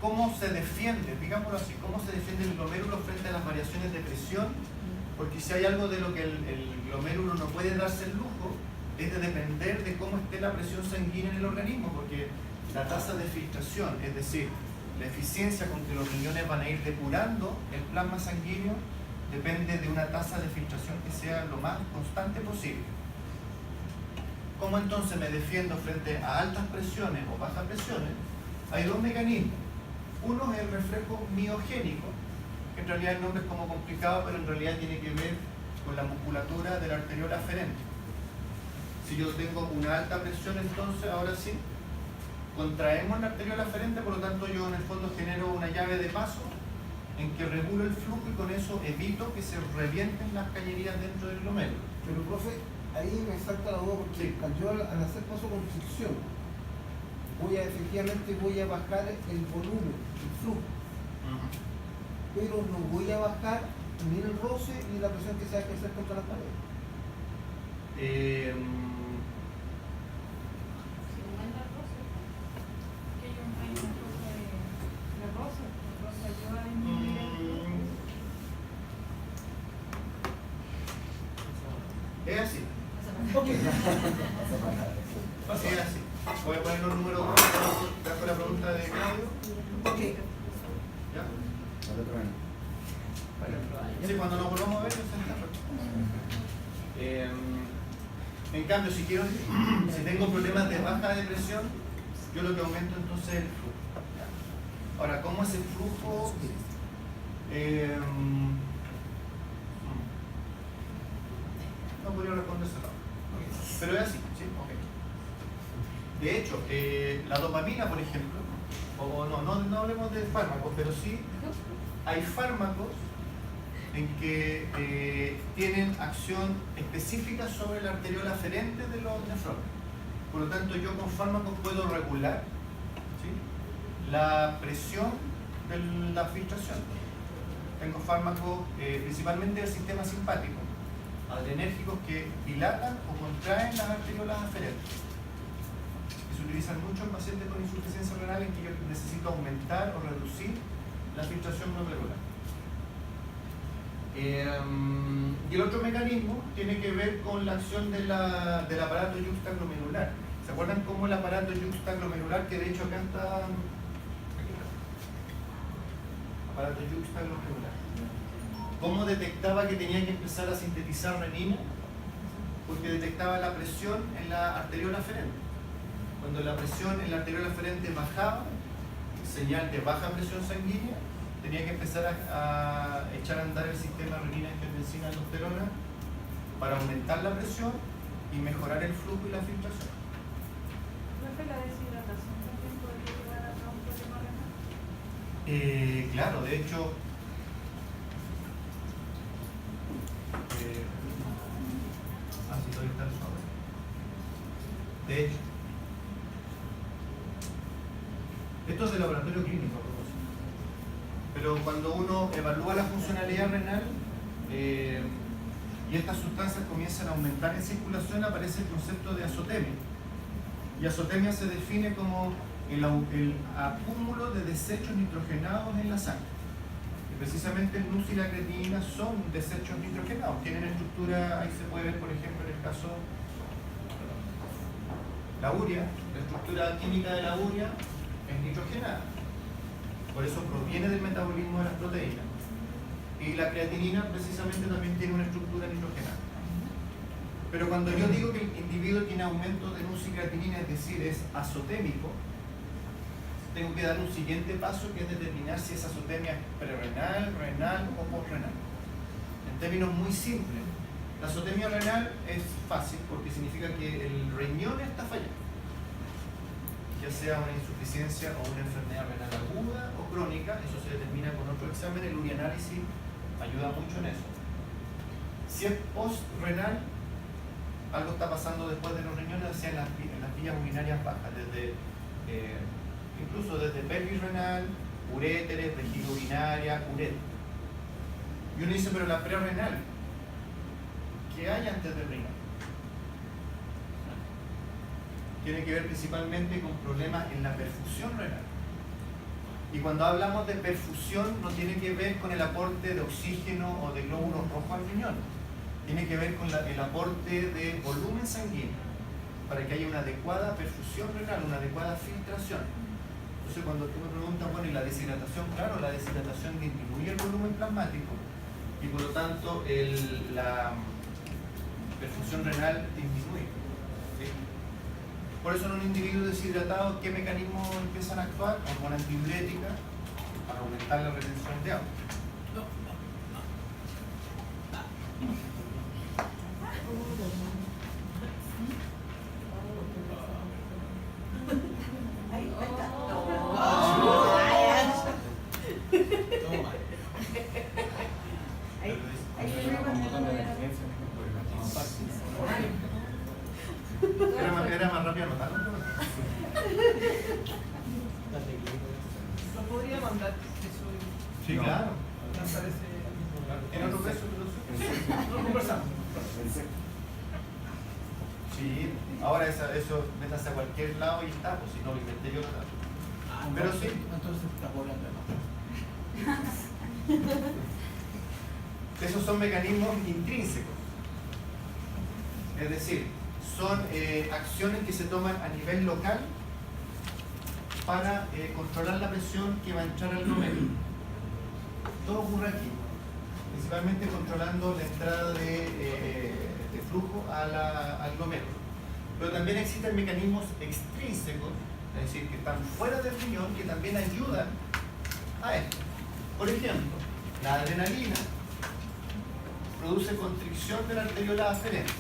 Speaker 1: ¿cómo se defiende? Digámoslo así, ¿cómo se defiende el glomérulo frente a las variaciones de presión? Porque si hay algo de lo que el glomérulo no puede darse el lujo, es de depender de cómo esté la presión sanguínea en el organismo, porque la tasa de filtración, es decir, la eficiencia con que los riñones van a ir depurando el plasma sanguíneo, depende de una tasa de filtración que sea lo más constante posible. ¿Cómo entonces me defiendo frente a altas presiones o bajas presiones? Hay dos mecanismos. Uno es el reflejo miogénico, que en realidad el nombre es como complicado, pero en realidad tiene que ver con la musculatura de la arteriola aferente. Si yo tengo una alta presión, entonces ahora sí, contraemos la arteriola aferente, por lo tanto yo en el fondo genero una llave de paso en que regulo el flujo y con eso evito que se revienten las cañerías dentro del glomérulo.
Speaker 3: Pero, profe, ahí me salta la duda porque yo al hacer vasoconstricción efectivamente voy a bajar el volumen, el flujo, pero no voy a bajar ni el roce ni la presión que se va a ejercer contra las paredes.
Speaker 5: Si aumenta el roce, que hay una cosa de roce, el roce ayuda a disminuir el flujo.
Speaker 1: Es así.
Speaker 2: Ok.
Speaker 1: Es así. Voy a poner los números bajo la pregunta de Claudio.
Speaker 2: Ok.
Speaker 1: ¿Ya? Sí, cuando nos volvamos a ver, en cambio, si tengo problemas de baja de presión, yo lo que aumento entonces es el flujo. Ahora, ¿cómo es el flujo? No podría respondérselo. Pero es así, ¿sí? Ok. De hecho, la dopamina, por ejemplo, o no hablemos de fármacos, pero sí hay fármacos en que tienen acción específica sobre la arteriola aferente de los nefrones. Por lo tanto, yo con fármacos puedo regular, ¿sí?, la presión de la filtración. Tengo fármacos principalmente del sistema simpático, adrenérgicos que dilatan o contraen las arteriolas aferentes. Y se utilizan mucho en pacientes con insuficiencia renal en que yo necesito aumentar o reducir la filtración glomerular. Y el otro mecanismo tiene que ver con la acción del aparato yuxtaglomerular. ¿Se acuerdan cómo el aparato yuxtaglomerular, que de hecho acá está, aparato yuxtaglomerular, ¿Cómo detectaba que tenía que empezar a sintetizar renina? Porque detectaba la presión en la arteriola aferente. Cuando la presión en la arteriola aferente bajaba, señal de baja presión sanguínea, tenía que empezar a echar a andar el sistema renina-angiotensina-aldosterona para aumentar la presión y mejorar el flujo y la filtración.
Speaker 5: ¿Profe, la deshidratación también podría llevar a un problema renal?
Speaker 1: Claro, de hecho, así todavía está el suave. De hecho, esto es de laboratorio clínico, a propósito. Pero cuando uno evalúa la funcionalidad renal y estas sustancias comienzan a aumentar en circulación, aparece el concepto de azotemia. Y azotemia se define como el acúmulo de desechos nitrogenados en la sangre. Y precisamente el NUS y la creatinina son desechos nitrogenados. Tienen estructura, ahí se puede ver, por ejemplo, en el caso la urea, la estructura química de la urea es nitrogenada. Por eso proviene del metabolismo de las proteínas. Y la creatinina precisamente también tiene una estructura nitrogenada. Pero cuando yo digo que el individuo tiene aumento de NUS y creatinina, es decir, es azotémico, tengo que dar un siguiente paso, que es determinar si esa azotemia es prerrenal, renal o postrenal. En términos muy simples, la azotemia renal es fácil porque significa que el riñón está fallando, ya sea una insuficiencia o una enfermedad renal aguda o crónica. Eso se determina con otro examen. El urianálisis ayuda mucho en eso. Si es postrenal, algo está pasando después de los riñones, hacia las vías urinarias bajas, incluso desde pelvis renal, uréteres, vejiga urinaria, uretra. Y uno dice, pero la prerrenal, ¿qué hay antes del riñón? Tiene que ver principalmente con problemas en la perfusión renal. Y cuando hablamos de perfusión, no tiene que ver con el aporte de oxígeno o de glóbulos rojos al riñón. Tiene que ver con el aporte de volumen sanguíneo, para que haya una adecuada perfusión renal, una adecuada filtración. Entonces, cuando tú me preguntas, bueno, ¿y la deshidratación? Claro, la deshidratación disminuye el volumen plasmático y por lo tanto la perfusión renal disminuye. ¿Sí? Por eso en un individuo deshidratado, ¿qué mecanismos empiezan a actuar? Hormona antidiurética para aumentar la retención de agua. Era más rápido anotarlo.
Speaker 2: ¿No podría mandar eso?
Speaker 1: Sí, claro.
Speaker 2: Lanzar ese...
Speaker 1: ¿En otro peso?
Speaker 2: No conversamos.
Speaker 1: Sí, ahora eso métase a cualquier lado y está, pues si no lo inventé yo, no está. Pero sí.
Speaker 2: Entonces está volando.
Speaker 1: Esos son mecanismos intrínsecos. Es decir, son acciones que se toman a nivel local para controlar la presión que va a entrar al glomérulo. Todo ocurre aquí, principalmente controlando la entrada de flujo al glomérulo. Pero también existen mecanismos extrínsecos, es decir, que están fuera del riñón, que también ayudan a esto. Por ejemplo, la adrenalina produce constricción de la arteriola aferente,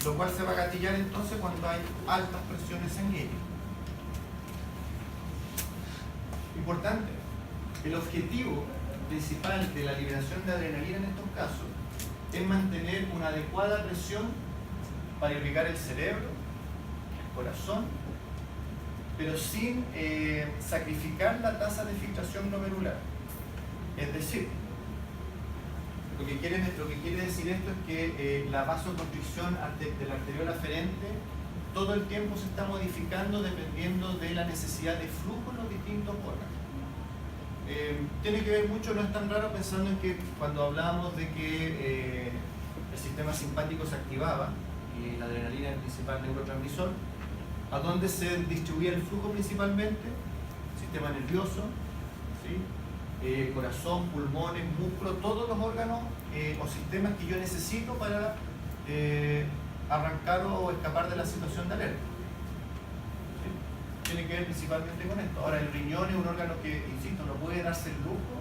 Speaker 1: lo cual se va a gatillar entonces cuando hay altas presiones sanguíneas. Importante, el objetivo principal de la liberación de adrenalina en estos casos es mantener una adecuada presión para irrigar el cerebro, el corazón, pero sin sacrificar la tasa de filtración glomerular. Es decir, lo que quiere decir esto es que la vasoconstricción de la arteriola aferente todo el tiempo se está modificando dependiendo de la necesidad de flujo en los distintos órganos. Tiene que ver mucho, no es tan raro, pensando en que cuando hablábamos de que el sistema simpático se activaba y la adrenalina es el principal neurotransmisor, ¿a dónde se distribuía el flujo principalmente? Sistema nervioso, ¿sí? corazón, pulmones, músculos, todos los órganos o sistemas que yo necesito para arrancar o escapar de la situación de alerta. ¿Sí? Tiene que ver principalmente con esto. Ahora, el riñón es un órgano que, insisto, no puede darse el lujo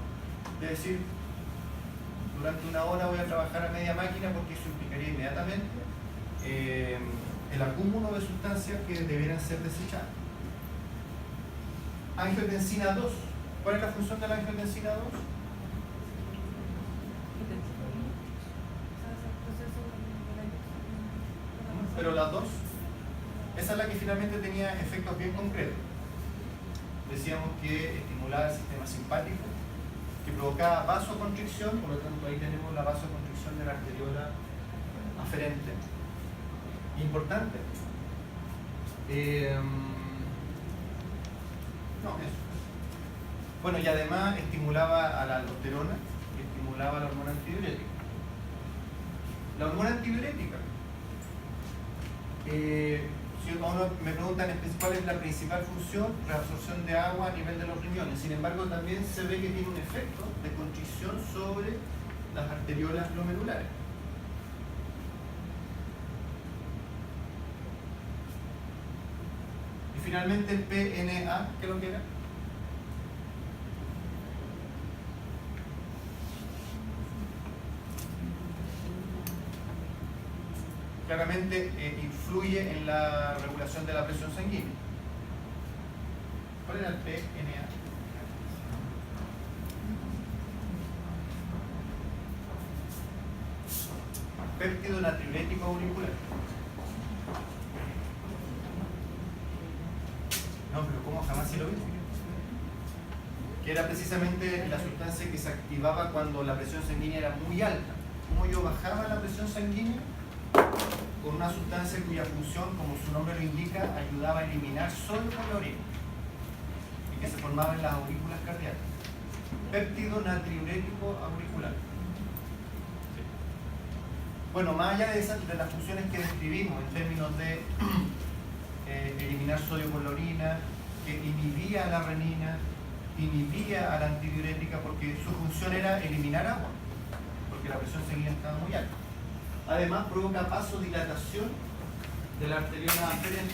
Speaker 1: de decir durante una hora voy a trabajar a media máquina, porque eso implicaría inmediatamente el acúmulo de sustancias que debieran ser desechadas. Angiotensina 2. ¿Cuál es la función de la angiotensina 2? Pero las dos, esa es la que finalmente tenía efectos bien concretos. Decíamos que estimulaba el sistema simpático, que provocaba vasoconstricción, por lo tanto ahí tenemos la vasoconstricción de la arteriola aferente. Importante. No, eso. Bueno, y además estimulaba a la aldosterona y estimulaba a la hormona antidiurética. La hormona antidiurética, si uno me preguntan cuál es la principal función, reabsorción de agua a nivel de los riñones. Sin embargo, también se ve que tiene un efecto de constricción sobre las arteriolas glomerulares. Y finalmente el PNA, ¿qué es lo que era? Claramente influye en la regulación de la presión sanguínea. ¿Cuál era el PNA? Péptido natriurético auricular. No, pero ¿cómo jamás se lo vi? Que era precisamente la sustancia que se activaba cuando la presión sanguínea era muy alta. Como yo bajaba la presión sanguínea con una sustancia cuya función, como su nombre lo indica, ayudaba a eliminar sodio por la orina y que se formaba en las aurículas cardíacas. Péptido natriurético auricular. Sí. Bueno, más allá de las funciones que describimos en términos de eliminar sodio por la orina, que inhibía a la renina, inhibía a la antidiurética, porque su función era eliminar agua, porque la presión sanguínea estaba muy alta. Además, provoca vasodilatación de la arteriola aferente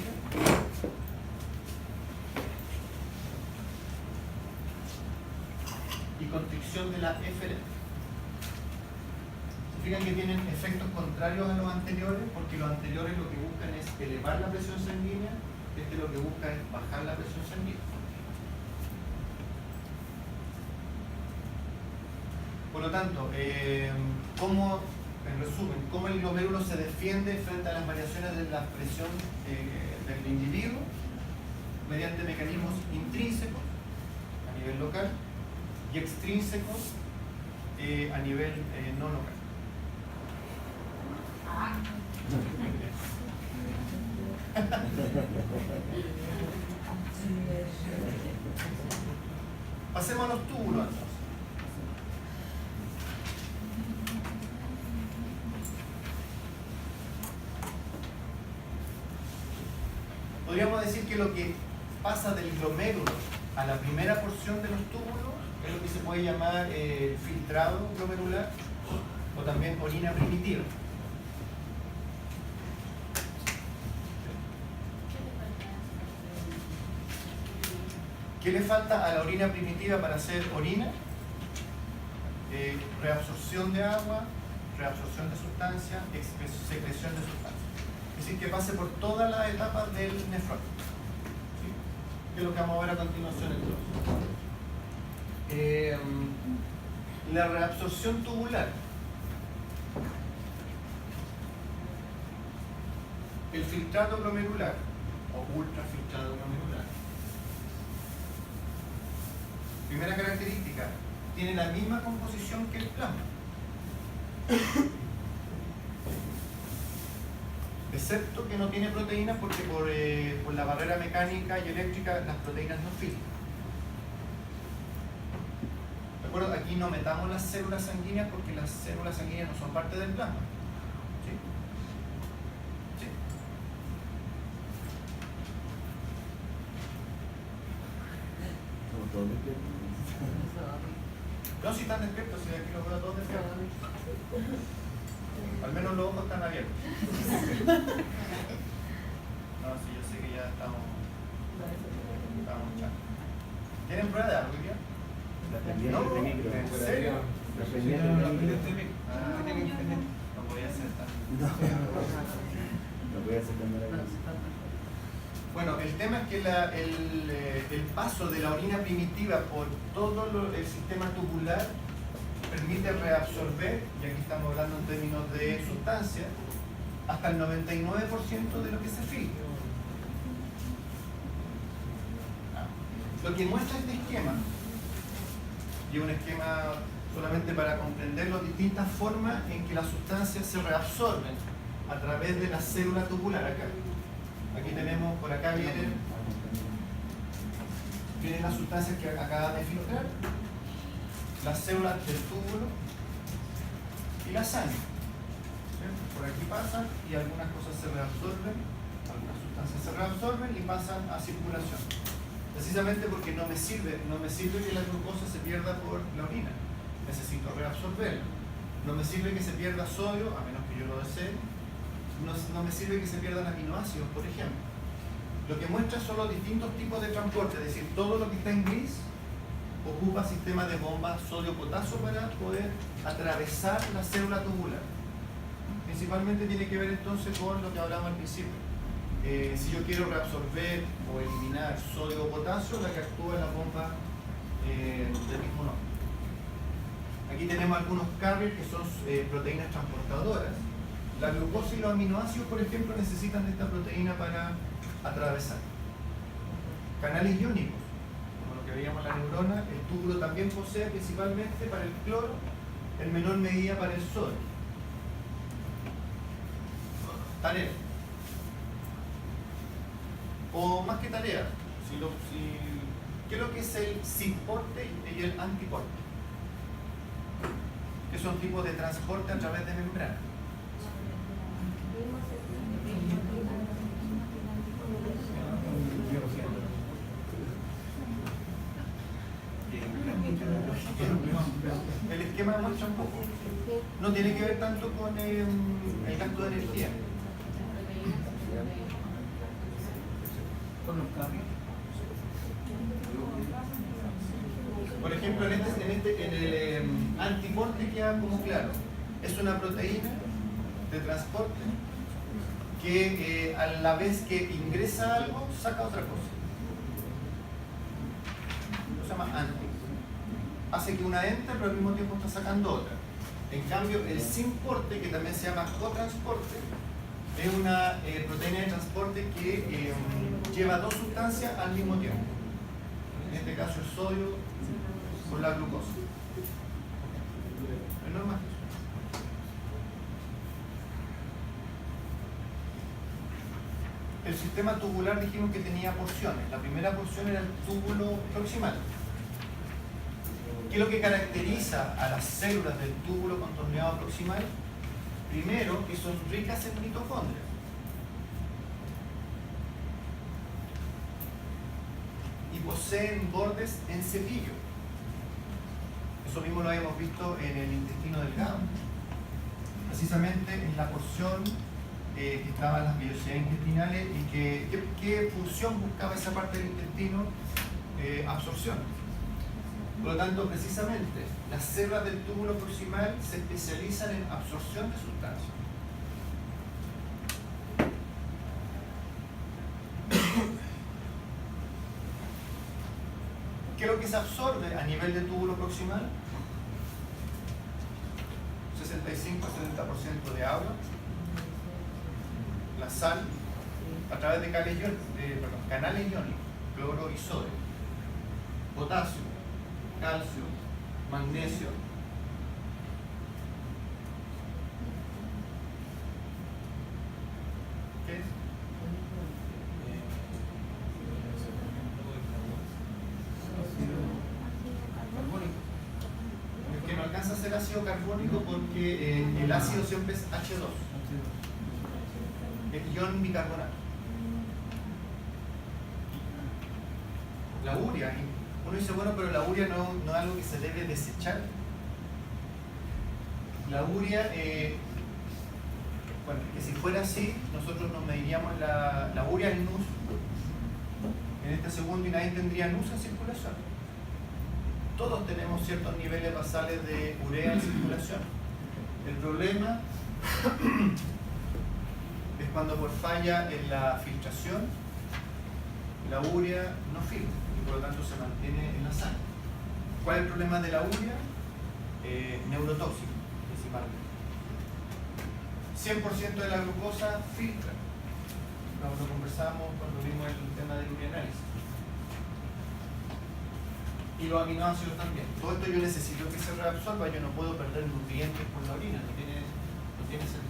Speaker 1: y constricción de la eferente. Se fijan que tienen efectos contrarios a los anteriores, porque los anteriores lo que buscan es elevar la presión sanguínea, este lo que busca es bajar la presión sanguínea. Por lo tanto, en resumen, cómo el glomérulo se defiende frente a las variaciones de la presión del individuo mediante mecanismos intrínsecos a nivel local y extrínsecos a nivel no local. Pasemos a los túbulos entonces. Podríamos decir que lo que pasa del glomérulo a la primera porción de los túbulos es lo que se puede llamar filtrado glomerular o también orina primitiva. ¿Qué le falta a la orina primitiva para hacer orina? Reabsorción de agua, reabsorción de sustancias, secreción de sustancias. Es decir, que pase por todas las etapas del nefrón. ¿Sí? Que es lo que vamos a ver a continuación entonces. La reabsorción tubular. El filtrado glomerular o ultrafiltrado glomerular. Primera característica, tiene la misma composición que el plasma. Excepto que no tiene proteínas porque por la barrera mecánica y eléctrica las proteínas no filtran. ¿De acuerdo? Aquí no metamos las células sanguíneas porque las células sanguíneas no son parte del plasma. ¿Sí? ¿Sí? No, si están despiertos, si aquí los veo todos despiertos. Al menos los ojos están abiertos. No, sí, yo sé que ya estamos chatos. ¿Tienen prueba de algo hoy día?
Speaker 6: No,
Speaker 1: ¿En serio? Ah, no podía ser tan...
Speaker 6: No voy a hacer cambiar la cosa.
Speaker 1: Bueno, el tema es que el paso de la orina primitiva por todo el sistema tubular permite reabsorber, y aquí estamos hablando en términos de sustancia, hasta el 99% de lo que se filtra. Lo que muestra este esquema, y un esquema solamente para comprender las distintas formas en que las sustancias se reabsorben a través de la célula tubular acá. Aquí tenemos, por acá vienen las sustancias que acaban de filtrar, las células del túbulo y la sangre. ¿Sí? Por aquí pasan y algunas cosas se reabsorben, algunas sustancias se reabsorben y pasan a circulación. Precisamente porque no me sirve que la glucosa se pierda por la orina. Necesito reabsorberla. No me sirve que se pierda sodio, a menos que yo lo desee. No me sirve que se pierdan aminoácidos, por ejemplo. Lo que muestra son los distintos tipos de transporte, es decir, todo lo que está en gris ocupa sistemas de bomba sodio-potasio para poder atravesar la célula tubular. Principalmente tiene que ver entonces con lo que hablamos al principio. Si yo quiero reabsorber o eliminar sodio o potasio, la que actúa es la bomba del mismo nombre. Aquí tenemos algunos carriers que son proteínas transportadoras. La glucosa y los aminoácidos, por ejemplo, necesitan de esta proteína para atravesar. Canales iónicos, como lo que veíamos en la neurona, el túbulo también posee principalmente para el cloro, en menor medida para el sodio. Tarea. O más que tarea, ¿qué es lo que es el sinporte y el antiporte? Que son tipos de transporte a través de membrana. El esquema muestra un poco. No tiene que ver tanto con el gasto de energía.
Speaker 2: Con los carriers.
Speaker 1: Por ejemplo, en el antiporte queda como claro. Es una proteína de transporte que a la vez que ingresa algo, saca otra cosa. Eso se llama anti. Hace que una entre, pero al mismo tiempo está sacando otra. En cambio, el sinporte, que también se llama cotransporte, es una proteína de transporte que lleva dos sustancias al mismo tiempo. En este caso el sodio con la glucosa. No es más que eso. El sistema tubular dijimos que tenía porciones. La primera porción era el túbulo proximal. ¿Qué es lo que caracteriza a las células del túbulo contorneado proximal? Primero, que son ricas en mitocondrias. Y poseen bordes en cepillo. Eso mismo lo habíamos visto en el intestino delgado. Precisamente en la porción que estaban las vellosidades intestinales y ¿qué función buscaba esa parte del intestino? Absorción. Por lo tanto, precisamente, las células del túbulo proximal se especializan en absorción de sustancias. ¿Qué es lo que se absorbe a nivel de túbulo proximal? 65-70% de agua, la sal, a través de canales iónicos, cloro y sodio, potasio, calcio, magnesio. ¿Qué es? Es que no alcanza a ser ácido carbónico porque el ácido siempre es H2, es ion bicarbonato. La urea Uno dice, bueno, pero la urea no es algo que se debe desechar. La urea, bueno, que si fuera así, nosotros nos mediríamos la urea en NUS en este segundo y nadie tendría NUS en circulación. Todos tenemos ciertos niveles basales de urea en circulación. El problema es cuando por falla en la filtración, la urea no filtra y por lo tanto se mantiene en la sangre. ¿Cuál es el problema de la urea? Neurotóxico, principalmente. 100% de la glucosa filtra. Lo conversamos cuando vimos el tema del ureanálisis. Y los aminoácidos también. Todo esto yo necesito que se reabsorba, yo no puedo perder nutrientes por la orina, no tiene sentido.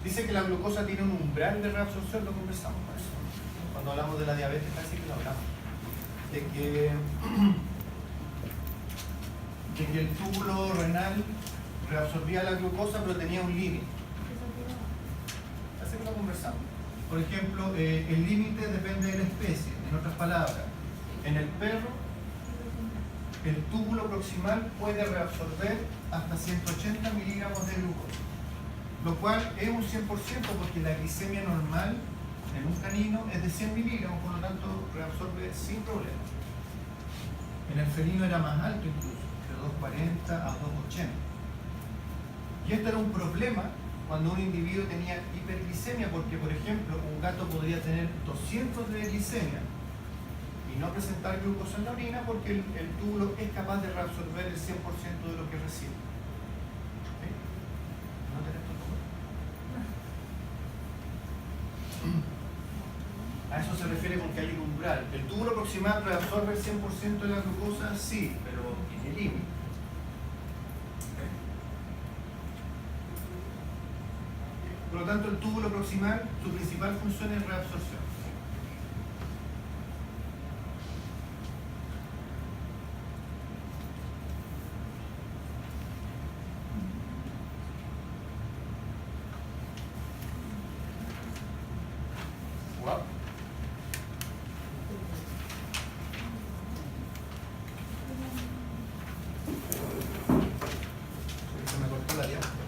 Speaker 1: Dice que la glucosa tiene un umbral de reabsorción, lo conversamos con eso. Cuando hablamos de la diabetes, casi que lo hablamos. De que el túbulo renal reabsorbía la glucosa, pero tenía un límite. Así que lo conversamos. Por ejemplo, el límite depende de la especie. En otras palabras, en el perro, el túbulo proximal puede reabsorber hasta 180 miligramos de glucosa, lo cual es un 100% porque la glicemia normal en un canino es de 100 miligramos, por lo tanto reabsorbe sin problema. En el felino era más alto incluso, de 240 a 280. Y esto era un problema cuando un individuo tenía hiperglicemia, porque por ejemplo un gato podría tener 200 de glicemia y no presentar glucosa en la orina porque el túbulo es capaz de reabsorber el 100% de lo que recibe. ¿Sí? ¿No tenés todo? A eso se refiere con que hay un umbral. ¿El túbulo proximal reabsorbe el 100% de la glucosa? Sí, pero tiene límite. Por lo tanto, el túbulo proximal, su principal función es reabsorción. Wow. Se me cortó la diáfragma.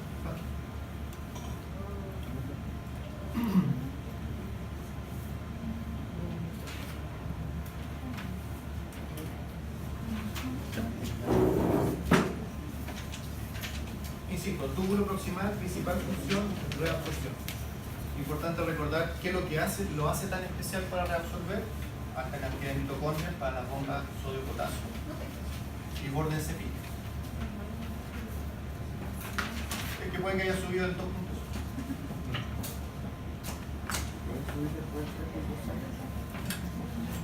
Speaker 1: Insisto, túbulo proximal, principal función, reabsorción. Importante recordar que lo hace tan especial para reabsorber alta cantidad de mitocondrias para las bombas sodio-potasio y borde en cepillo. Es que puede que haya subido el 2.0.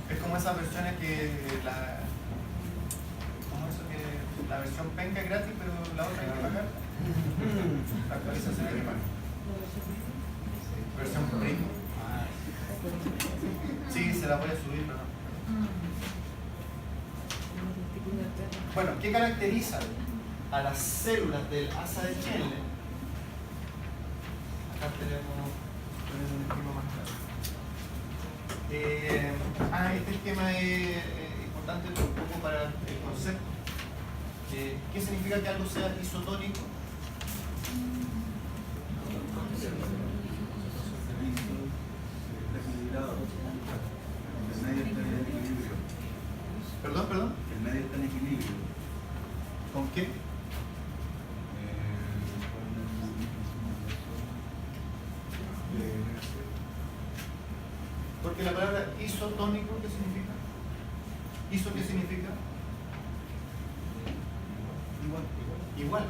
Speaker 1: Es como esas versiones que la versión penca es gratis, pero la otra hay que pagar. La actualización hay que pagar. Versión premium. Sí, se la voy a subir, pero no. Bueno, ¿qué caracteriza a las células del asa de Chenle? Acá tenemos un esquema más claro. Este esquema es importante un poco para el concepto. ¿Qué significa que algo sea isotónico?
Speaker 3: El medio está en equilibrio.
Speaker 1: Perdón.
Speaker 3: El medio está en equilibrio.
Speaker 1: ¿Con qué? Porque la palabra isotónico, ¿qué significa? ¿Iso qué significa? Igual.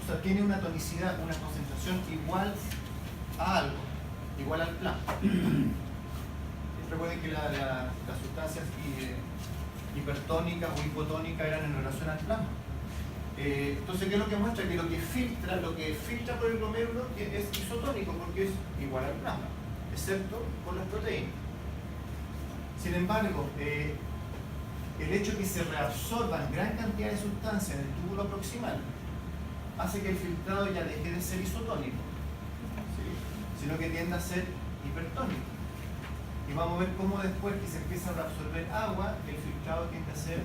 Speaker 1: O sea, tiene una tonicidad, una concentración igual a algo, igual al plasma. Recuerden que las sustancias hipertónicas o hipotónicas eran en relación al plasma. Entonces, ¿qué es lo que muestra? Que lo que filtra por el glomérulo es isotónico porque es igual al plasma, excepto por las proteínas. Sin embargo, el hecho de que se reabsorban gran cantidad de sustancias en el túbulo proximal hace que el filtrado ya deje de ser isotónico, ¿sí? Sino que tienda a ser hipertónico. Y vamos a ver cómo después que se empieza a reabsorber agua, el filtrado tiende a ser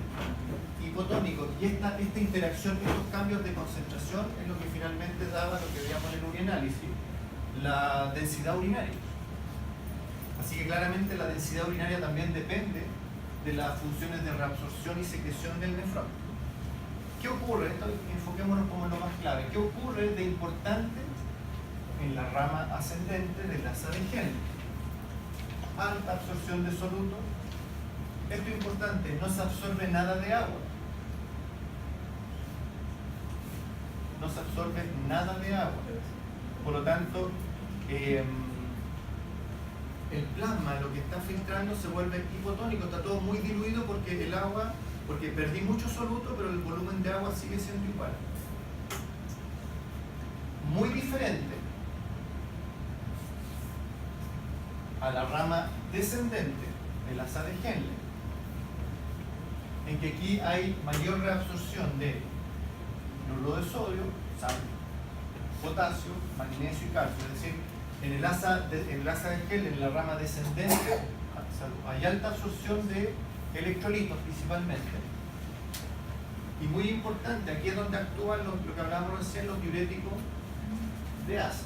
Speaker 1: hipotónico. Y esta interacción, estos cambios de concentración es lo que finalmente daba lo que veíamos en el urianálisis, la densidad urinaria. Así que claramente la densidad urinaria también depende de las funciones de reabsorción y secreción del nefrón. ¿Qué ocurre? Esto, enfoquémonos como lo más clave. ¿Qué ocurre de importante en la rama ascendente del asa de Henle? Alta absorción de soluto. Esto es importante, no se absorbe nada de agua. No se absorbe nada de agua. Por lo tanto, el plasma, lo que está filtrando, se vuelve hipotónico, está todo muy diluido porque el agua, porque perdí mucho soluto, pero el volumen de agua sigue siendo igual. Muy diferente a la rama descendente del asa de Henle, en que aquí hay mayor reabsorción de cloruro de sodio, sal, potasio, magnesio y calcio. Es decir, en el asa de Henle, en la rama descendente, hay alta absorción de electrolitos principalmente. Y muy importante, aquí es donde actúan lo que hablábamos recién, los diuréticos de asa.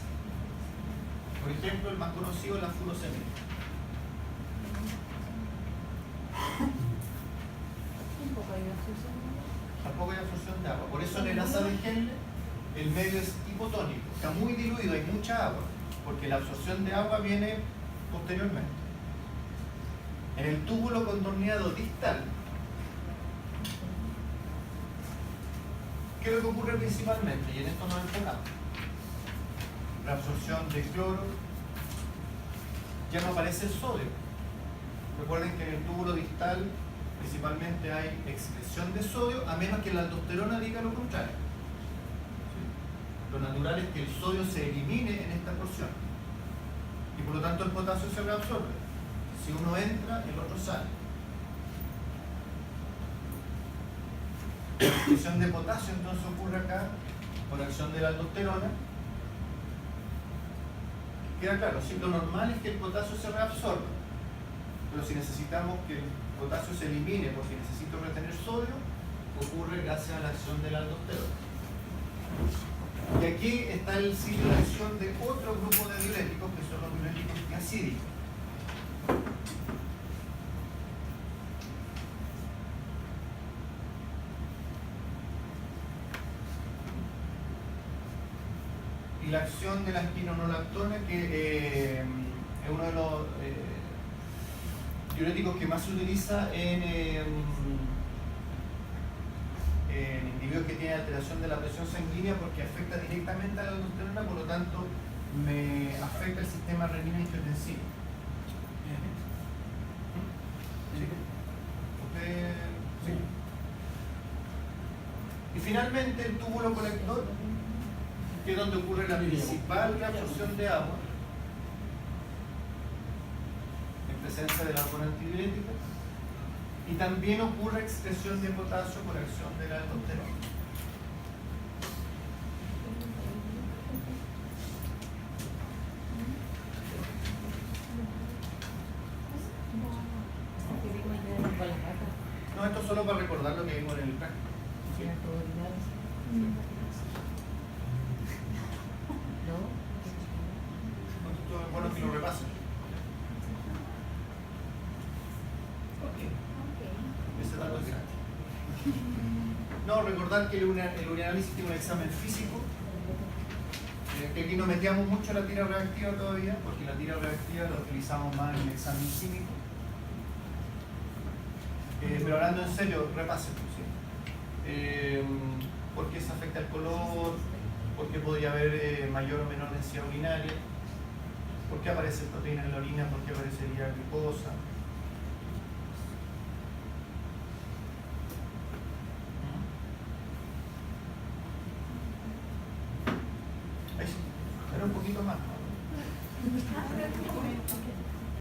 Speaker 1: Por ejemplo, el más conocido es la furosemida. Tampoco hay absorción de agua. Por eso en el asa de Henle el medio es hipotónico, está muy diluido, hay mucha agua, porque la absorción de agua viene posteriormente. En el túbulo contorneado distal, ¿qué es lo que ocurre principalmente? Y en esto nos enfocamos. La absorción de cloro, ya no aparece el sodio. Recuerden que en el túbulo distal principalmente hay excreción de sodio, a menos que la aldosterona diga lo contrario. ¿Sí? Lo natural es que el sodio se elimine en esta porción y por lo tanto el potasio se reabsorbe. Si uno entra, el otro sale. La excreción de potasio entonces ocurre acá por acción de la aldosterona. Queda claro, si lo normal es que el potasio se reabsorba, pero si necesitamos que el potasio se elimine porque necesito retener sodio, ocurre gracias a la acción de la aldosterona. Y aquí está el sitio de acción de otro grupo de diuréticos, que son los diuréticos tiazídicos. Y la acción de la espironolactona, que es uno de los diuréticos que más se utiliza en individuos que tienen alteración de la presión sanguínea, porque afecta directamente a la aldosterona, por lo tanto me afecta el sistema renina-angiotensina. ¿Sí? ¿Usted? ¿Sí? Y finalmente el túbulo colector, que es donde ocurre la principal reabsorción de agua en presencia del hormona antidiurética, y también ocurre excreción de potasio por acción de la aldosterona. No, esto es solo para recordar lo que vimos en el práctico. ¿Sí? Esto es bueno que lo repasen. Ese dato es gratis. No, recordar que el urianálisis tiene un examen físico, que aquí no metíamos mucho la tira reactiva todavía, porque la tira reactiva la utilizamos más en el examen químico. Pero hablando en serio, repasen, ¿sí? ¿Por qué se afecta el color? ¿Por qué podría haber mayor o menor densidad urinaria? ¿Por qué aparece proteína en la orina? ¿Por qué aparecería glucosa? Ahí sí, era un poquito más, ¿no?